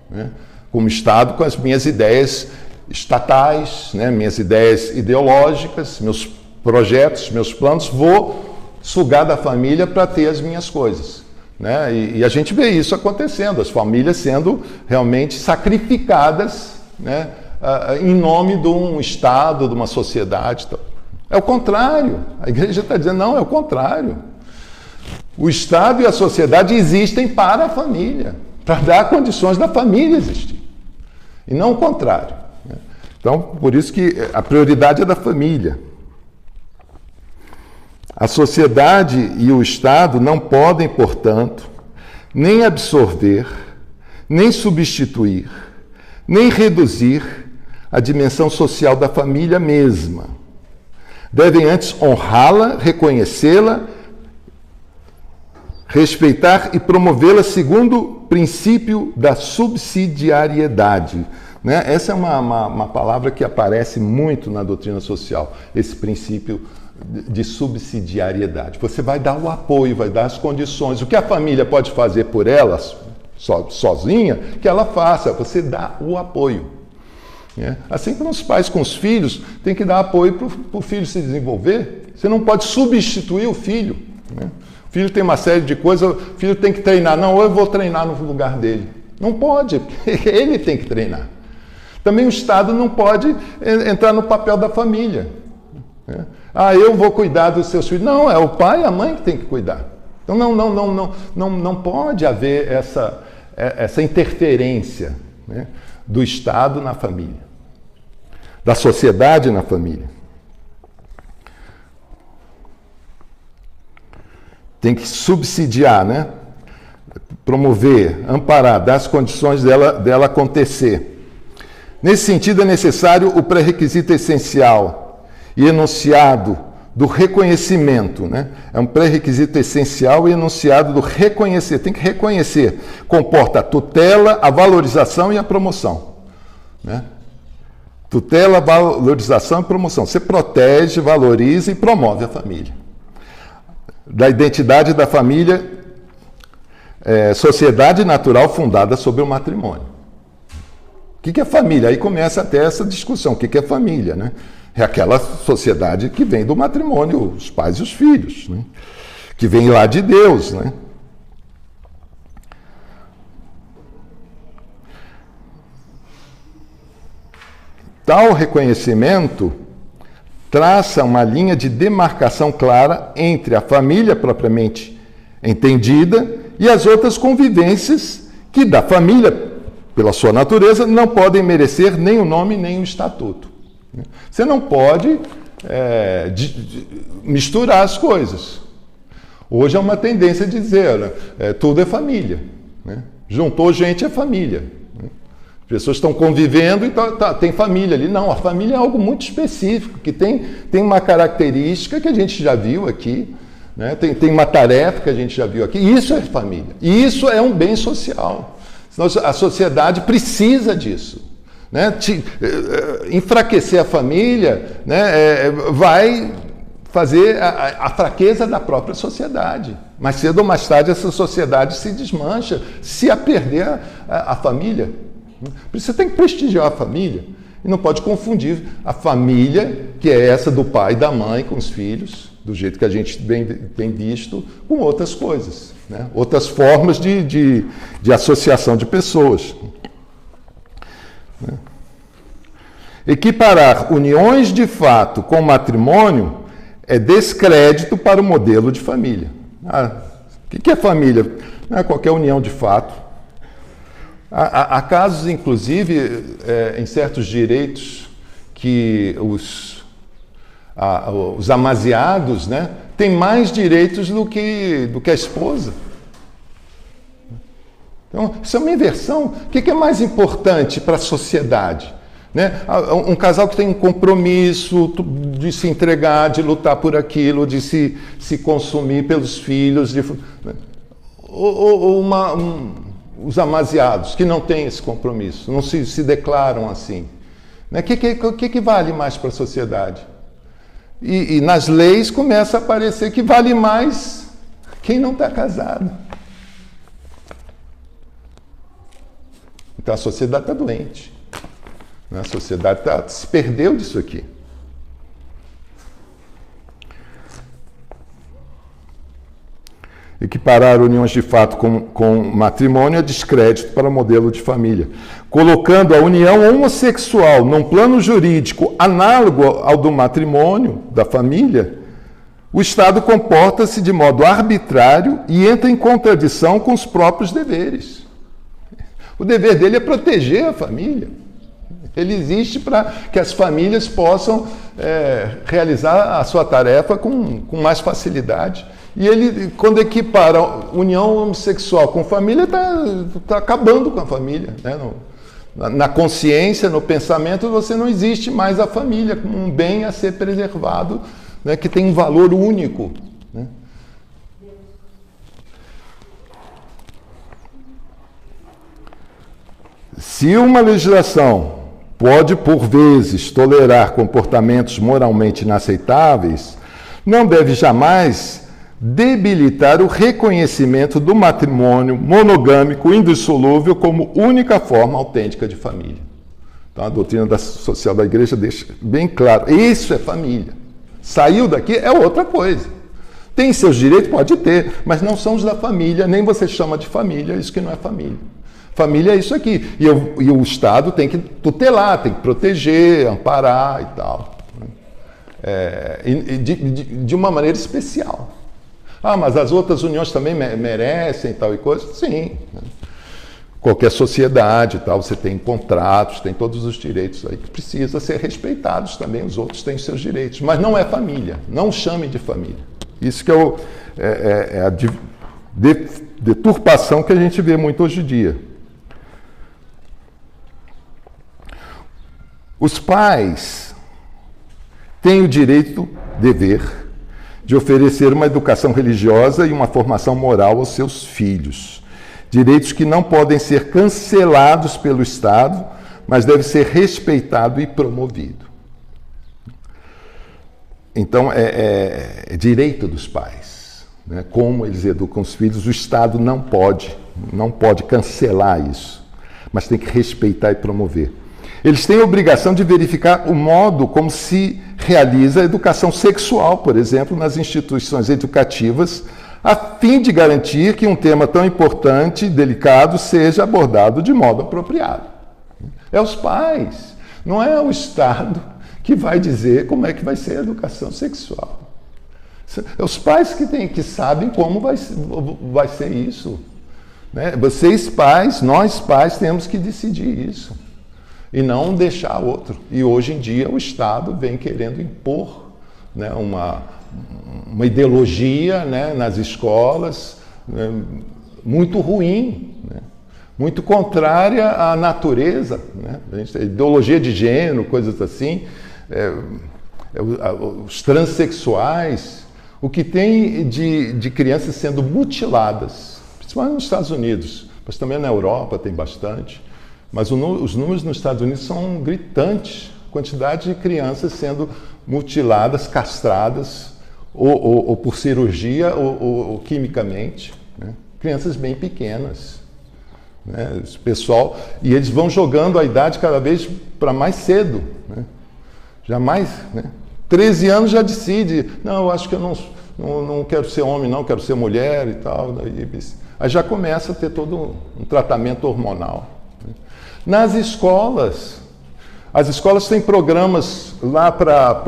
S1: Né? Como Estado, com as minhas ideias estatais, né? Minhas ideias ideológicas, meus projetos, meus planos, vou sugar da família para ter as minhas coisas. Né? E a gente vê isso acontecendo, as famílias sendo realmente sacrificadas, né? Em nome de um Estado, de uma sociedade. Tal. É o contrário. A igreja está dizendo, não, é o contrário. O Estado e a sociedade existem para a família, para dar condições da família existir. E não o contrário. Então, por isso que a prioridade é da família. A sociedade e o Estado não podem, portanto, nem absorver, nem substituir, nem reduzir a dimensão social da família mesma. Devem antes honrá-la, reconhecê-la, respeitar e promovê-la segundo o princípio da subsidiariedade. Né? Essa é uma palavra que aparece muito na doutrina social, esse princípio de subsidiariedade. Você vai dar o apoio, vai dar as condições. O que a família pode fazer por ela, sozinha, que ela faça. Você dá o apoio. Assim como os pais com os filhos têm que dar apoio para o filho se desenvolver. Você não pode substituir o filho. Né? O filho tem uma série de coisas, o filho tem que treinar. Não, eu vou treinar no lugar dele. Não pode, porque ele tem que treinar. Também o Estado não pode entrar no papel da família. Eu vou cuidar dos seus filhos. Não, é o pai e a mãe que tem que cuidar. Então não pode haver essa interferência, né, do Estado na família. Da sociedade na família. Tem que subsidiar, né? Promover, amparar, dar as condições dela acontecer. Nesse sentido, é necessário o pré-requisito essencial e enunciado do reconhecimento. Né? É um pré-requisito essencial e enunciado do reconhecer. Tem que reconhecer. Comporta a tutela, a valorização e a promoção. Né? Tutela, valorização e promoção. Você protege, valoriza e promove a família. Da identidade da família, sociedade natural fundada sobre o matrimônio. O que é família? Aí começa até essa discussão. O que é família? Né? É aquela sociedade que vem do matrimônio, os pais e os filhos, né? Que vem lá de Deus, né? Tal reconhecimento traça uma linha de demarcação clara entre a família propriamente entendida e as outras convivências que da família, pela sua natureza, não podem merecer nem o nome nem o estatuto. Você não pode misturar as coisas. Hoje é uma tendência de dizer, tudo é família. Né? Juntou gente é família. As pessoas estão convivendo e tem família ali. Não, a família é algo muito específico, que tem uma característica que a gente já viu aqui, né? Tem uma tarefa que a gente já viu aqui. Isso é família. E isso é um bem social. A sociedade precisa disso. Né? Enfraquecer a família, né, vai fazer a fraqueza da própria sociedade. Mais cedo ou mais tarde essa sociedade se desmancha se a perder a família. Por isso você tem que prestigiar a família. E não pode confundir a família, que é essa do pai e da mãe com os filhos, do jeito que a gente tem visto, com outras coisas, né? Outras formas de associação de pessoas. Equiparar uniões de fato com matrimônio é descrédito para o modelo de família. O que é família? Não é qualquer união de fato. Há casos, inclusive, em certos direitos, que os amaziados, né, têm mais direitos do que a esposa. Então, isso é uma inversão. O que é mais importante para a sociedade? Né? Um casal que tem um compromisso de se entregar, de lutar por aquilo, de se consumir pelos filhos, os amaziados que não têm esse compromisso, não se declaram assim. Né? O que vale mais para a sociedade? E nas leis começa a aparecer que vale mais quem não está casado. Então a sociedade está doente. A sociedade se perdeu disso aqui. Equiparar uniões de fato com matrimônio é descrédito para o modelo de família. Colocando a união homossexual num plano jurídico análogo ao do matrimônio, da família, o Estado comporta-se de modo arbitrário e entra em contradição com os próprios deveres. O dever dele é proteger a família. Ele existe para que as famílias possam realizar a sua tarefa com mais facilidade. E ele, quando equipara união homossexual com família, está acabando com a família. Né? Na consciência, no pensamento, você não existe mais a família como um bem a ser preservado, né, que tem um valor único. Né? Se uma legislação pode, por vezes, tolerar comportamentos moralmente inaceitáveis, não deve jamais debilitar o reconhecimento do matrimônio monogâmico indissolúvel como única forma autêntica de família. Então, a doutrina social da Igreja deixa bem claro, isso é família. Saiu daqui é outra coisa. Tem seus direitos? Pode ter, mas não são os da família, nem você chama de família, isso que não é família. Família é isso aqui. E o Estado tem que tutelar, tem que proteger, amparar e tal. De uma maneira especial. Mas as outras uniões também merecem tal e coisa? Sim. Qualquer sociedade, tal, você tem contratos, tem todos os direitos aí que precisam ser respeitados também. Os outros têm os seus direitos. Mas não é família. Não chame de família. Isso que é a deturpação que a gente vê muito hoje em dia. Os pais têm o direito, dever, de oferecer uma educação religiosa e uma formação moral aos seus filhos. Direitos que não podem ser cancelados pelo Estado, mas devem ser respeitados e promovidos. Então, é direito dos pais, né? Como eles educam os filhos, o Estado não pode cancelar isso, mas tem que respeitar e promover. Eles têm a obrigação de verificar o modo como se realiza a educação sexual, por exemplo, nas instituições educativas, a fim de garantir que um tema tão importante e delicado seja abordado de modo apropriado. É os pais, não é o Estado que vai dizer como é que vai ser a educação sexual. É os pais que sabem como vai ser isso. Né? Vocês pais, nós pais, temos que decidir isso. E não deixar outro. E hoje em dia o Estado vem querendo impor, né, uma ideologia, né, nas escolas, né, muito ruim, né, muito contrária à natureza. Né? Ideologia de gênero, coisas assim. Os transexuais, O que tem de crianças sendo mutiladas, principalmente nos Estados Unidos, mas também na Europa tem bastante. Mas os números nos Estados Unidos são gritantes. A quantidade de crianças sendo mutiladas, castradas, ou por cirurgia ou quimicamente. Né? Crianças bem pequenas. Né? Esse pessoal, e eles vão jogando a idade cada vez para mais cedo. Né? Jamais, né? 13 anos já decide, não, eu acho que eu não quero ser homem, não, quero ser mulher e tal. Aí já começa a ter todo um tratamento hormonal. Nas escolas, as escolas têm programas lá para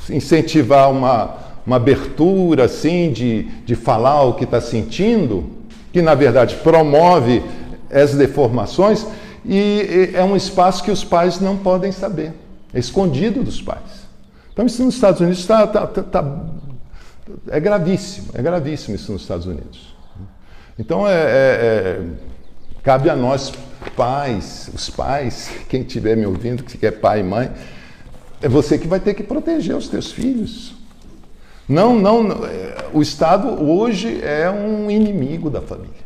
S1: incentivar uma abertura assim, de falar o que está sentindo, que na verdade promove as deformações, e é um espaço que os pais não podem saber, é escondido dos pais. Então isso nos Estados Unidos é gravíssimo isso nos Estados Unidos. Então cabe a nós pais, os pais, quem estiver me ouvindo, que é pai e mãe, é você que vai ter que proteger os teus filhos. Não, o Estado hoje é um inimigo da família.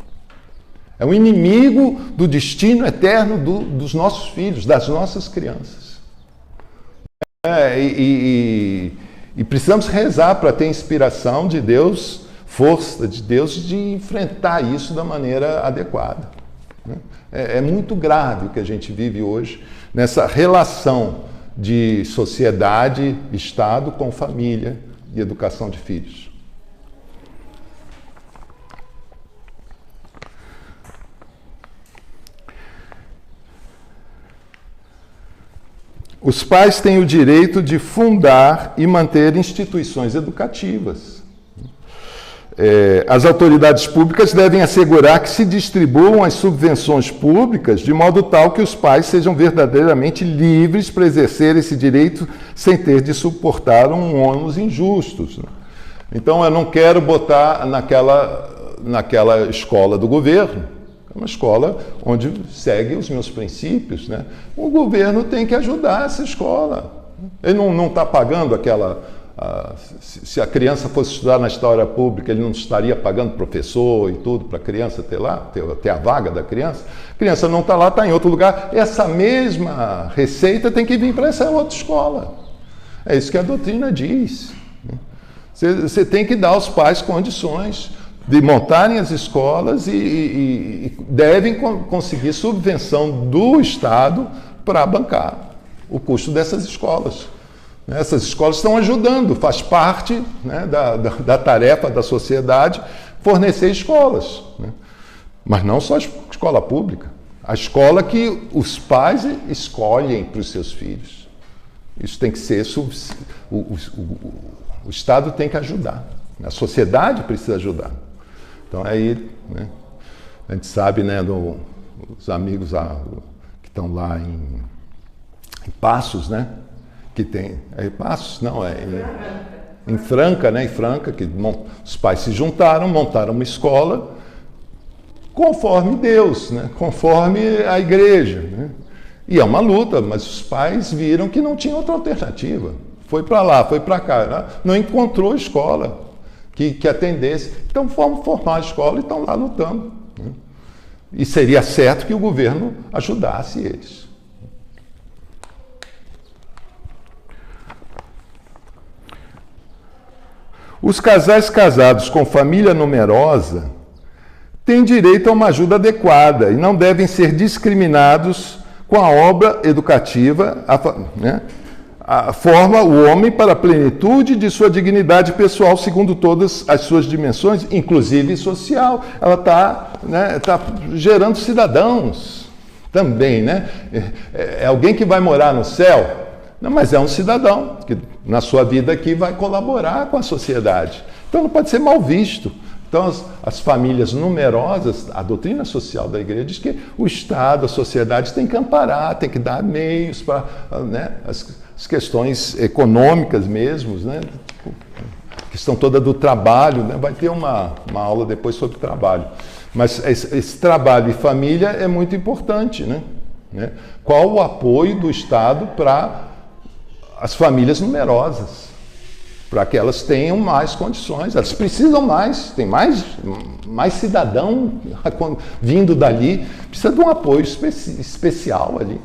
S1: É um inimigo do destino eterno dos nossos filhos, das nossas crianças. E precisamos rezar para ter inspiração de Deus, força de Deus de enfrentar isso da maneira adequada. É muito grave o que a gente vive hoje nessa relação de sociedade, Estado com família e educação de filhos. Os pais têm o direito de fundar e manter instituições educativas. As autoridades públicas devem assegurar que se distribuam as subvenções públicas de modo tal que os pais sejam verdadeiramente livres para exercer esse direito sem ter de suportar um ônus injusto. Então, eu não quero botar naquela escola do governo, é uma escola onde segue os meus princípios, né? O governo tem que ajudar essa escola. Ele não está pagando aquela... se a criança fosse estudar na história pública, ele não estaria pagando professor e tudo para a criança ter a vaga da criança. A criança não está lá, está em outro lugar. Essa mesma receita tem que vir para essa outra escola. É isso que a doutrina diz. Você tem que dar aos pais condições de montarem as escolas e devem conseguir subvenção do Estado para bancar o custo dessas escolas. Essas escolas estão ajudando, faz parte, né, da tarefa da sociedade fornecer escolas. Né? Mas não só a escola pública, a escola que os pais escolhem para os seus filhos. Isso tem que ser... O Estado tem que ajudar, a sociedade precisa ajudar. Então aí, né, a gente sabe, né, os amigos que estão lá em Passos, né? Que tem, Passos, não, em Franca, né? Em Franca, que os pais se juntaram, montaram uma escola conforme Deus, né? Conforme a igreja, né? E é uma luta, mas os pais viram que não tinha outra alternativa. Foi para lá, foi para cá, não encontrou escola que atendesse. Então vamos formar a escola e estão lá lutando. Né? E seria certo que o governo ajudasse eles. Os casais casados com família numerosa têm direito a uma ajuda adequada e não devem ser discriminados com a obra educativa, né? Forma o homem para a plenitude de sua dignidade pessoal, segundo todas as suas dimensões, inclusive social. Ela está, né, gerando cidadãos também, né? É alguém que vai morar no céu? Não, mas é um cidadão que na sua vida aqui vai colaborar com a sociedade. Então não pode ser mal visto. Então as famílias numerosas, a doutrina social da igreja diz que o Estado, a sociedade tem que amparar, tem que dar meios para, né, as questões econômicas mesmo, né? A questão toda do trabalho, né? Vai ter uma aula depois sobre trabalho. Mas esse trabalho e família é muito importante, né? Qual o apoio do Estado para as famílias numerosas? para que elas tenham mais condições. Elas precisam mais, tem mais cidadão vindo dali, precisa de um apoio especial ali.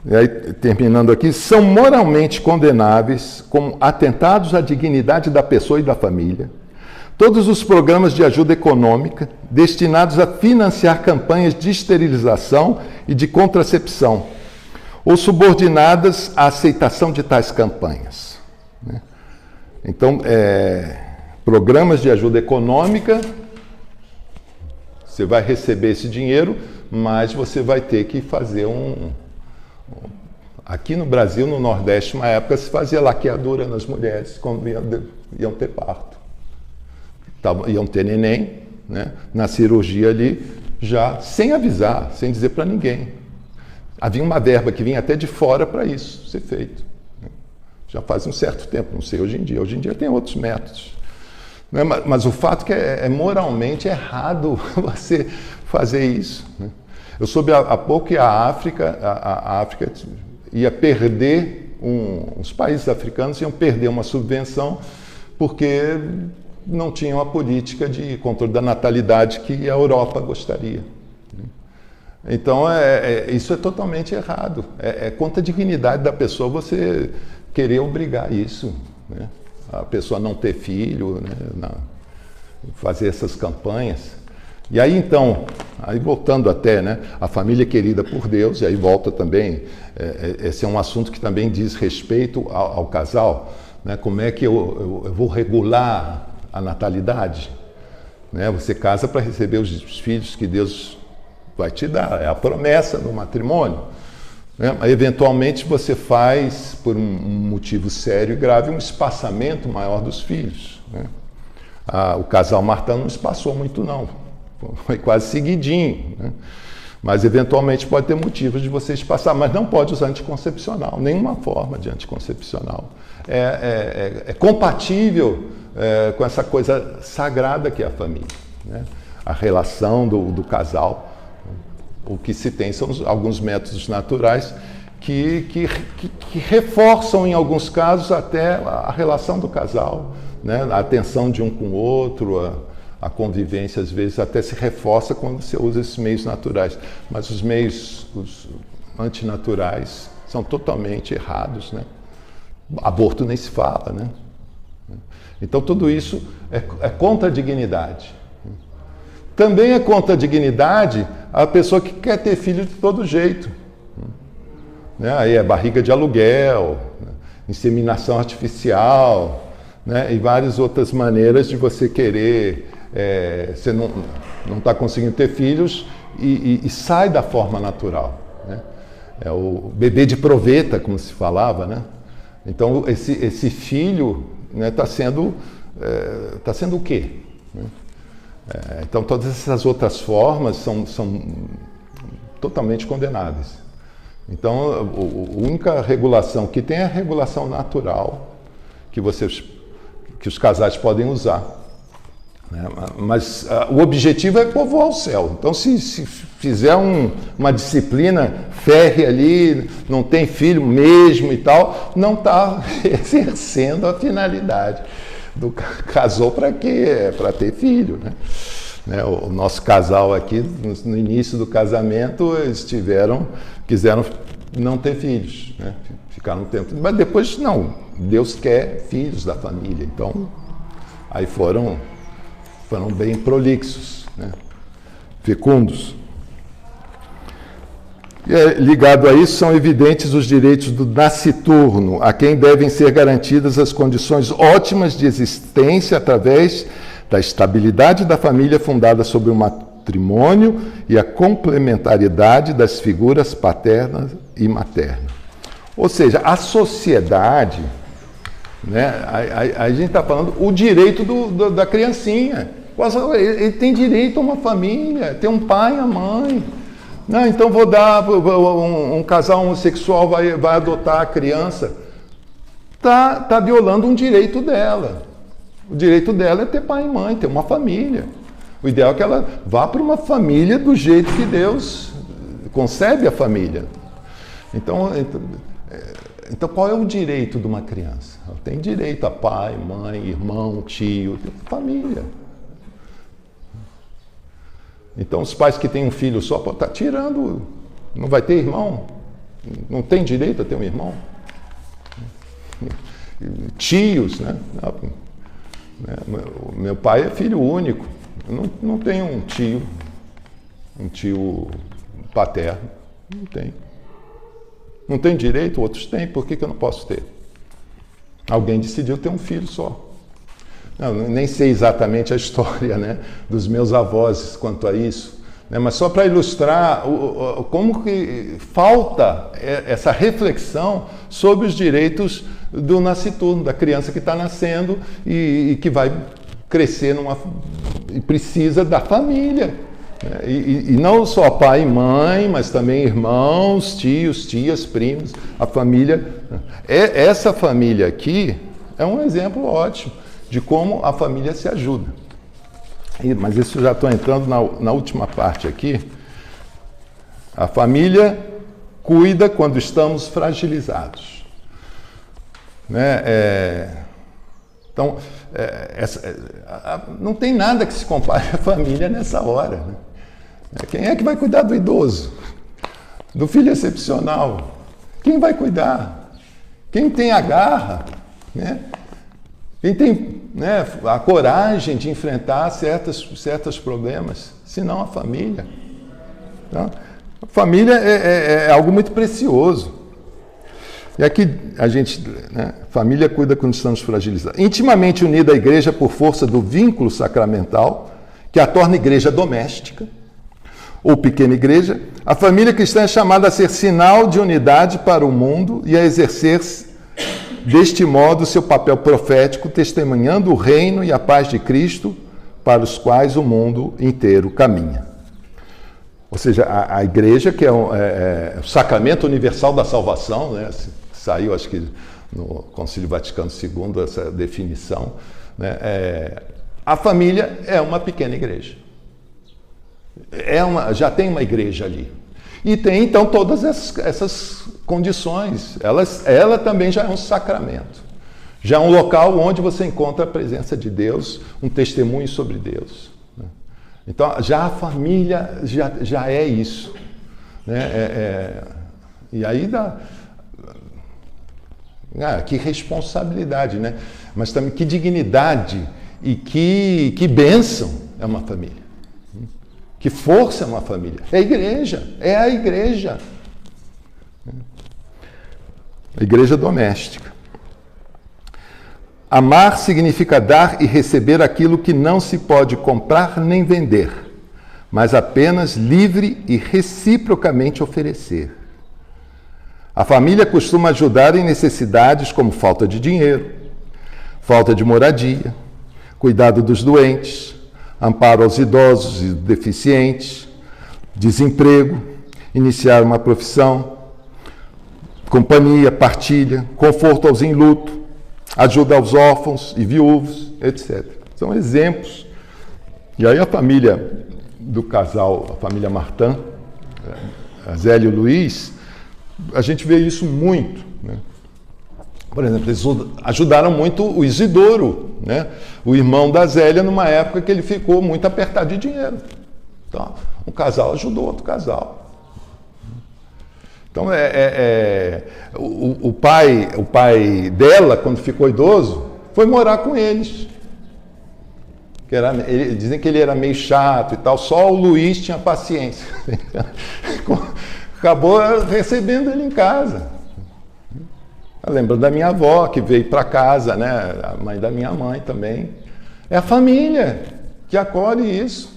S1: E aí, terminando aqui, são moralmente condenáveis como atentados à dignidade da pessoa e da família todos os programas de ajuda econômica destinados a financiar campanhas de esterilização e de contracepção, ou subordinadas à aceitação de tais campanhas. Então, programas de ajuda econômica, você vai receber esse dinheiro, mas você vai ter que fazer Aqui no Brasil, no Nordeste, uma época se fazia laqueadura nas mulheres quando iam ter parto. Iam ter neném, né, na cirurgia ali, já sem avisar, sem dizer para ninguém. Havia uma verba que vinha até de fora para isso ser feito. Já faz um certo tempo, não sei hoje em dia. Hoje em dia tem outros métodos. Né? Mas o fato é que é moralmente errado você fazer isso. Né? Eu soube há pouco que a África ia perder, os países africanos iam perder uma subvenção porque não tinham a política de controle da natalidade que a Europa gostaria. Então, isso é totalmente errado. É contra a dignidade da pessoa você querer obrigar isso, né? A pessoa não ter filho, né? Fazer essas campanhas. E aí, então, voltando até, né, a família querida por Deus, e aí volta também, esse é um assunto que também diz respeito ao casal, né? Como é que eu vou regular a natalidade? Né? Você casa para receber os filhos que Deus vai te dar, é a promessa do matrimônio. Né? Eventualmente você faz, por um motivo sério e grave, um espaçamento maior dos filhos. Né? O casal Martã não espaçou muito não, foi quase seguidinho. Né? Mas eventualmente pode ter motivos de você espaçar, mas não pode usar anticoncepcional, nenhuma forma de anticoncepcional. É compatível com essa coisa sagrada que é a família, né? A relação do casal. O que se tem são alguns métodos naturais que reforçam, em alguns casos, até a relação do casal, né? A atenção de um com o outro, a convivência, às vezes, até se reforça quando você usa esses meios naturais. Mas os meios antinaturais são totalmente errados, né? Aborto nem se fala, né? Então, tudo isso é contra a dignidade. Também é contra a dignidade a pessoa que quer ter filho de todo jeito. Né? Aí é barriga de aluguel, né? Inseminação artificial, né? E várias outras maneiras de você querer... você não está conseguindo ter filhos e sai da forma natural. Né? É o bebê de proveta, como se falava, né? Então, esse filho... Está sendo o quê? Então, todas essas outras formas são totalmente condenáveis. Então, a única regulação que tem é a regulação natural que os casais podem usar. Né? Mas o objetivo é povoar o céu. Então, se fizer uma disciplina férrea ali, não tem filho mesmo e tal, não está exercendo a finalidade. Casou para quê? Para ter filho. Né? O nosso casal aqui, no início do casamento, eles quiseram não ter filhos. Né? Ficaram um tempo. Mas depois, não. Deus quer filhos da família. Então, aí foram bem prolixos, né? Fecundos. Ligado a isso, são evidentes os direitos do nasciturno, a quem devem ser garantidas as condições ótimas de existência através da estabilidade da família fundada sobre o matrimônio e a complementariedade das figuras paterna e materna. Ou seja, a sociedade, né, a gente está falando o direito da criancinha. Ele tem direito a uma família, tem um pai e a mãe. Não, então vou dar, um casal homossexual vai adotar a criança. Tá violando um direito dela. O direito dela é ter pai e mãe, ter uma família. O ideal é que ela vá para uma família do jeito que Deus concebe a família. Então, qual é o direito de uma criança? Ela tem direito a pai, mãe, irmão, tio, família. Então, os pais que têm um filho só, tá tirando, não vai ter irmão? Não tem direito a ter um irmão? Tios, né? Meu pai é filho único, eu não tenho um tio paterno, não tem. Não tem direito, outros têm, por que eu não posso ter? Alguém decidiu ter um filho só. Não, nem sei exatamente a história, né, dos meus avós quanto a isso, né, mas só para ilustrar como que falta essa reflexão sobre os direitos do nasciturno, da criança que está nascendo e que vai crescer e precisa da família. E não só pai e mãe, mas também irmãos, tios, tias, primos, a família. Essa família aqui é um exemplo ótimo de como a família se ajuda. Mas isso já estou entrando na última parte aqui. A família cuida quando estamos fragilizados. Então, não tem nada que se compare à família nessa hora. Né? Quem é que vai cuidar do idoso? Do filho excepcional? Quem vai cuidar? Quem tem a garra? Né? Quem tem, né, a coragem de enfrentar certos problemas? Senão a família. Então, a família é algo muito precioso. E aqui a gente, né, família cuida quando estamos fragilizados. Intimamente unida à igreja por força do vínculo sacramental, que a torna igreja doméstica, ou pequena igreja, a família cristã é chamada a ser sinal de unidade para o mundo e a exercer deste modo seu papel profético, testemunhando o reino e a paz de Cristo, para os quais o mundo inteiro caminha. Ou seja, a igreja, que é o sacramento universal da salvação, né? Saiu, acho que no Concílio Vaticano II, essa definição, né? A família é uma pequena igreja. Já tem uma igreja ali. E tem, então, todas essas condições. Ela também já é um sacramento. Já é um local onde você encontra a presença de Deus, um testemunho sobre Deus. Então, já a família já é isso. Né? E aí dá... que responsabilidade, né? Mas também que dignidade e que bênção é uma família. Que força é uma família. É a igreja. A igreja doméstica. Amar significa dar e receber aquilo que não se pode comprar nem vender, mas apenas livre e reciprocamente oferecer. A família costuma ajudar em necessidades como falta de dinheiro, falta de moradia, cuidado dos doentes, amparo aos idosos e deficientes, desemprego, iniciar uma profissão, companhia, partilha, conforto aos em luto, ajuda aos órfãos e viúvos, etc. São exemplos. E aí a família do casal, a família Martin, a Zélia e o Luiz, a gente vê isso muito, né? Por exemplo, eles ajudaram muito o Isidoro, né? O irmão da Zélia, numa época que ele ficou muito apertado de dinheiro. Então, um casal ajudou outro casal. Então, o pai dela, quando ficou idoso, foi morar com eles. Dizem que ele era meio chato e tal, só o Luiz tinha paciência. Acabou recebendo ele em casa. Eu lembro da minha avó, que veio para casa, né? A mãe da minha mãe também. É a família que acolhe isso.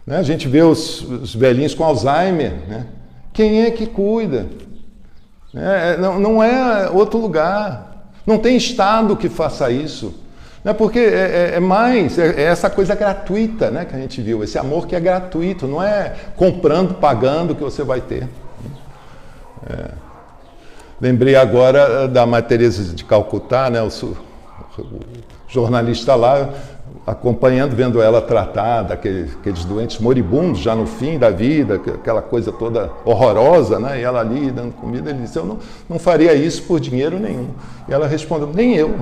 S1: Né? A gente vê os velhinhos com Alzheimer, né? Quem é que cuida? Não é outro lugar. Não tem Estado que faça isso. Né? Porque é essa coisa gratuita, né, que a gente viu. Esse amor que é gratuito, não é comprando, pagando que você vai ter. Lembrei agora da Maria Teresa de Calcutá, né, o jornalista lá acompanhando, vendo ela tratar daqueles doentes moribundos, já no fim da vida, aquela coisa toda horrorosa, né? E ela ali dando comida, ele disse, eu não faria isso por dinheiro nenhum. E ela respondeu, nem eu.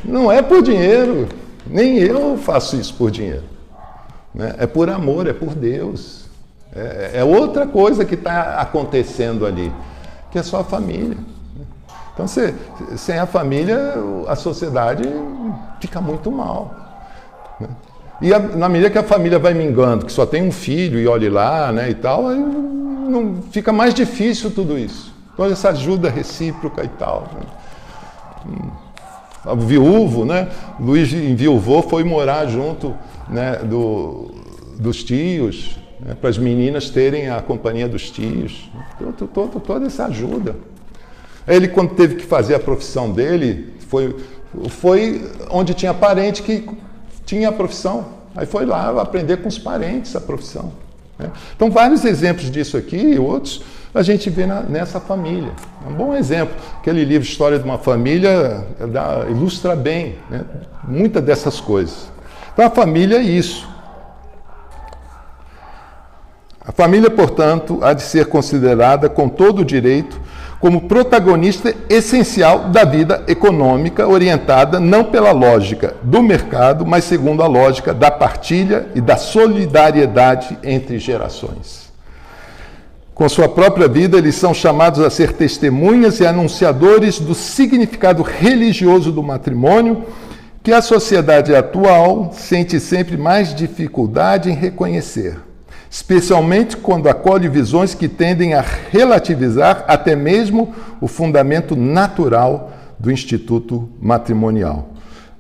S1: Não é por dinheiro, nem eu faço isso por dinheiro. Né? É por amor, é por Deus. É outra coisa que está acontecendo ali, que é só a família. Então, sem a família, a sociedade fica muito mal. Né? E na medida que a família vai mingando, que só tem um filho e olhe lá, né, e tal, aí não, fica mais difícil tudo isso. Então, essa ajuda recíproca e tal. Né? O viúvo, né? Luiz enviuvou, foi morar junto, né, dos tios, né, para as meninas terem a companhia dos tios. Toda essa ajuda. Ele, quando teve que fazer a profissão dele, foi onde tinha parente que tinha a profissão. Aí foi lá aprender com os parentes a profissão. Né? Então, vários exemplos disso aqui e outros a gente vê nessa família. É um bom exemplo. Aquele livro História de uma Família ilustra bem, né, muitas dessas coisas. Então, a família é isso. A família, portanto, há de ser considerada com todo o direito como protagonista essencial da vida econômica, orientada não pela lógica do mercado, mas segundo a lógica da partilha e da solidariedade entre gerações. Com sua própria vida, eles são chamados a ser testemunhas e anunciadores do significado religioso do matrimônio, que a sociedade atual sente sempre mais dificuldade em reconhecer, especialmente quando acolhe visões que tendem a relativizar até mesmo o fundamento natural do instituto matrimonial.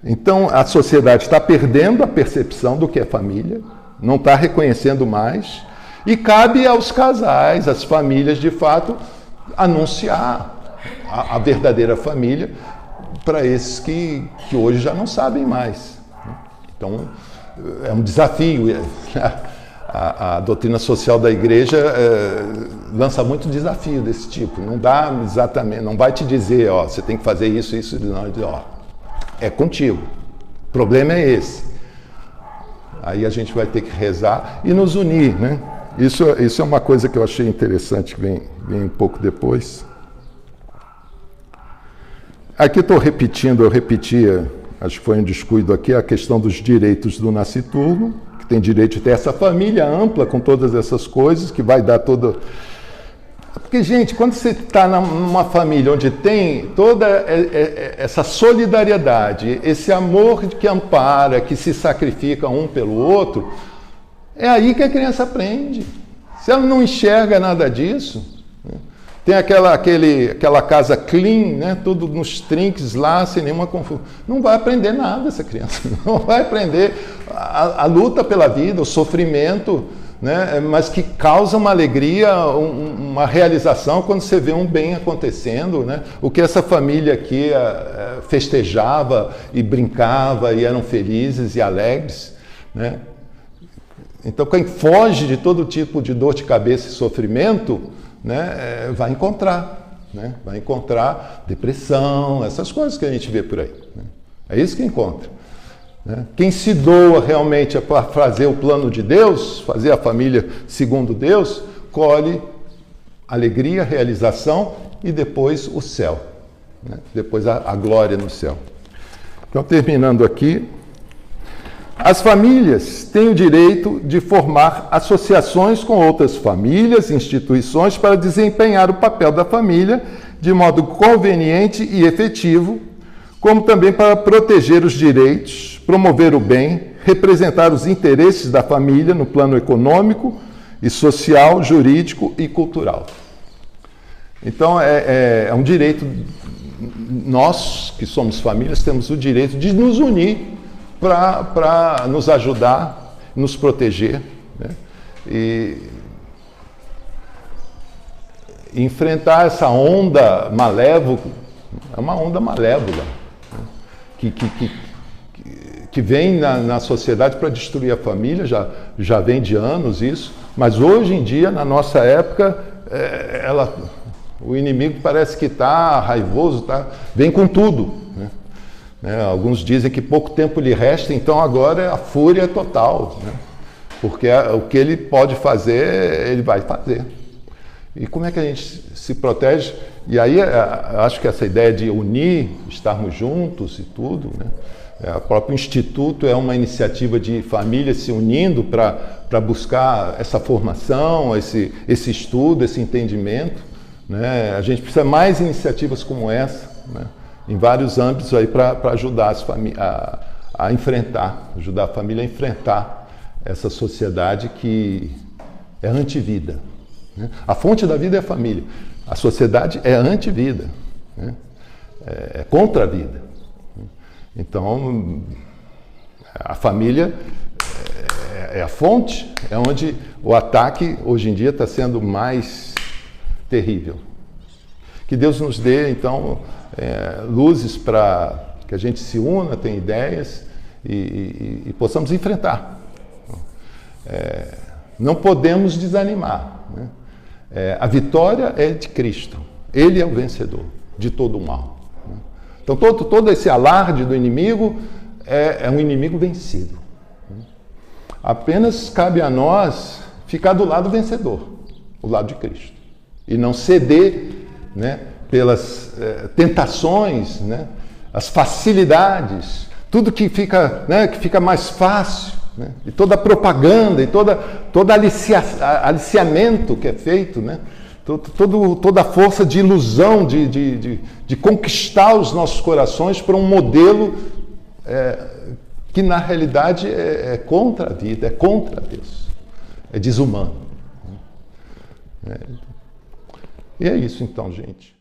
S1: Então, a sociedade está perdendo a percepção do que é família, não está reconhecendo mais, e cabe aos casais, às famílias, de fato, anunciar a verdadeira família para esses que hoje já não sabem mais. Então, é um desafio. A doutrina social da igreja lança muito desafio desse tipo. Não dá exatamente, não vai te dizer, ó, você tem que fazer isso, não, ó, é contigo. O problema é esse. Aí a gente vai ter que rezar e nos unir, né? Isso é uma coisa que eu achei interessante, que vem um pouco depois. Aqui estou repetindo, eu repetia, acho que foi um descuido aqui, a questão dos direitos do nasciturno, que tem direito de ter essa família ampla com todas essas coisas, que vai dar toda... Porque, gente, quando você está numa família onde tem toda essa solidariedade, esse amor que ampara, que se sacrifica um pelo outro, é aí que a criança aprende. Se ela não enxerga nada disso, né? Tem aquela casa clean, né? Tudo nos trinques lá, sem nenhuma confusão. Não vai aprender nada essa criança. Não vai aprender a luta pela vida, o sofrimento, né? Mas que causa uma alegria, uma realização quando você vê um bem acontecendo. Né? O que essa família aqui festejava e brincava e eram felizes e alegres. Né? Então, quem foge de todo tipo de dor de cabeça e sofrimento, né, vai encontrar depressão, essas coisas que a gente vê por aí. Né? É isso que encontra. Né? Quem se doa realmente para fazer o plano de Deus, fazer a família segundo Deus, colhe alegria, realização e depois o céu. Né? Depois a glória no céu. Então, terminando aqui, as famílias têm o direito de formar associações com outras famílias, instituições, para desempenhar o papel da família de modo conveniente e efetivo, como também para proteger os direitos, promover o bem, representar os interesses da família no plano econômico e social, jurídico e cultural. Então, é um direito, nós que somos famílias, temos o direito de nos unir para nos ajudar, nos proteger, né? E enfrentar essa onda malévola, é uma onda malévola, né? que vem na sociedade para destruir a família, já vem de anos isso, mas hoje em dia, na nossa época, o inimigo parece que está raivoso, vem com tudo, né? né? Alguns dizem que pouco tempo lhe resta, então agora é a fúria total, né? Porque o que ele pode fazer, ele vai fazer. E como é que a gente se protege? E aí acho que essa ideia de unir, estarmos juntos e tudo, né? O próprio Instituto é uma iniciativa de famílias se unindo para buscar essa formação, esse estudo, esse entendimento, né? A gente precisa mais iniciativas como essa, né? Em vários âmbitos aí para ajudar as famílias a enfrentar, ajudar a família a enfrentar essa sociedade que é antivida, né? A fonte da vida é a família. A sociedade é antivida, né? É contra a vida. Então, a família é a fonte, é onde o ataque hoje em dia está sendo mais terrível. Que Deus nos dê, então, luzes para que a gente se una, tenha ideias e possamos enfrentar. Não podemos desanimar, né? A vitória é de Cristo. Ele é o vencedor de todo o mal, né? Então, todo esse alarde do inimigo é um inimigo vencido. Apenas cabe a nós ficar do lado vencedor, o lado de Cristo. E não ceder, né, pelas tentações, né, as facilidades, tudo que fica, né, que fica mais fácil, né, e toda a propaganda e todo aliciamento que é feito, né, toda a força de ilusão de conquistar os nossos corações para um modelo que na realidade é contra a vida, é contra Deus, é desumano. E é isso então, gente.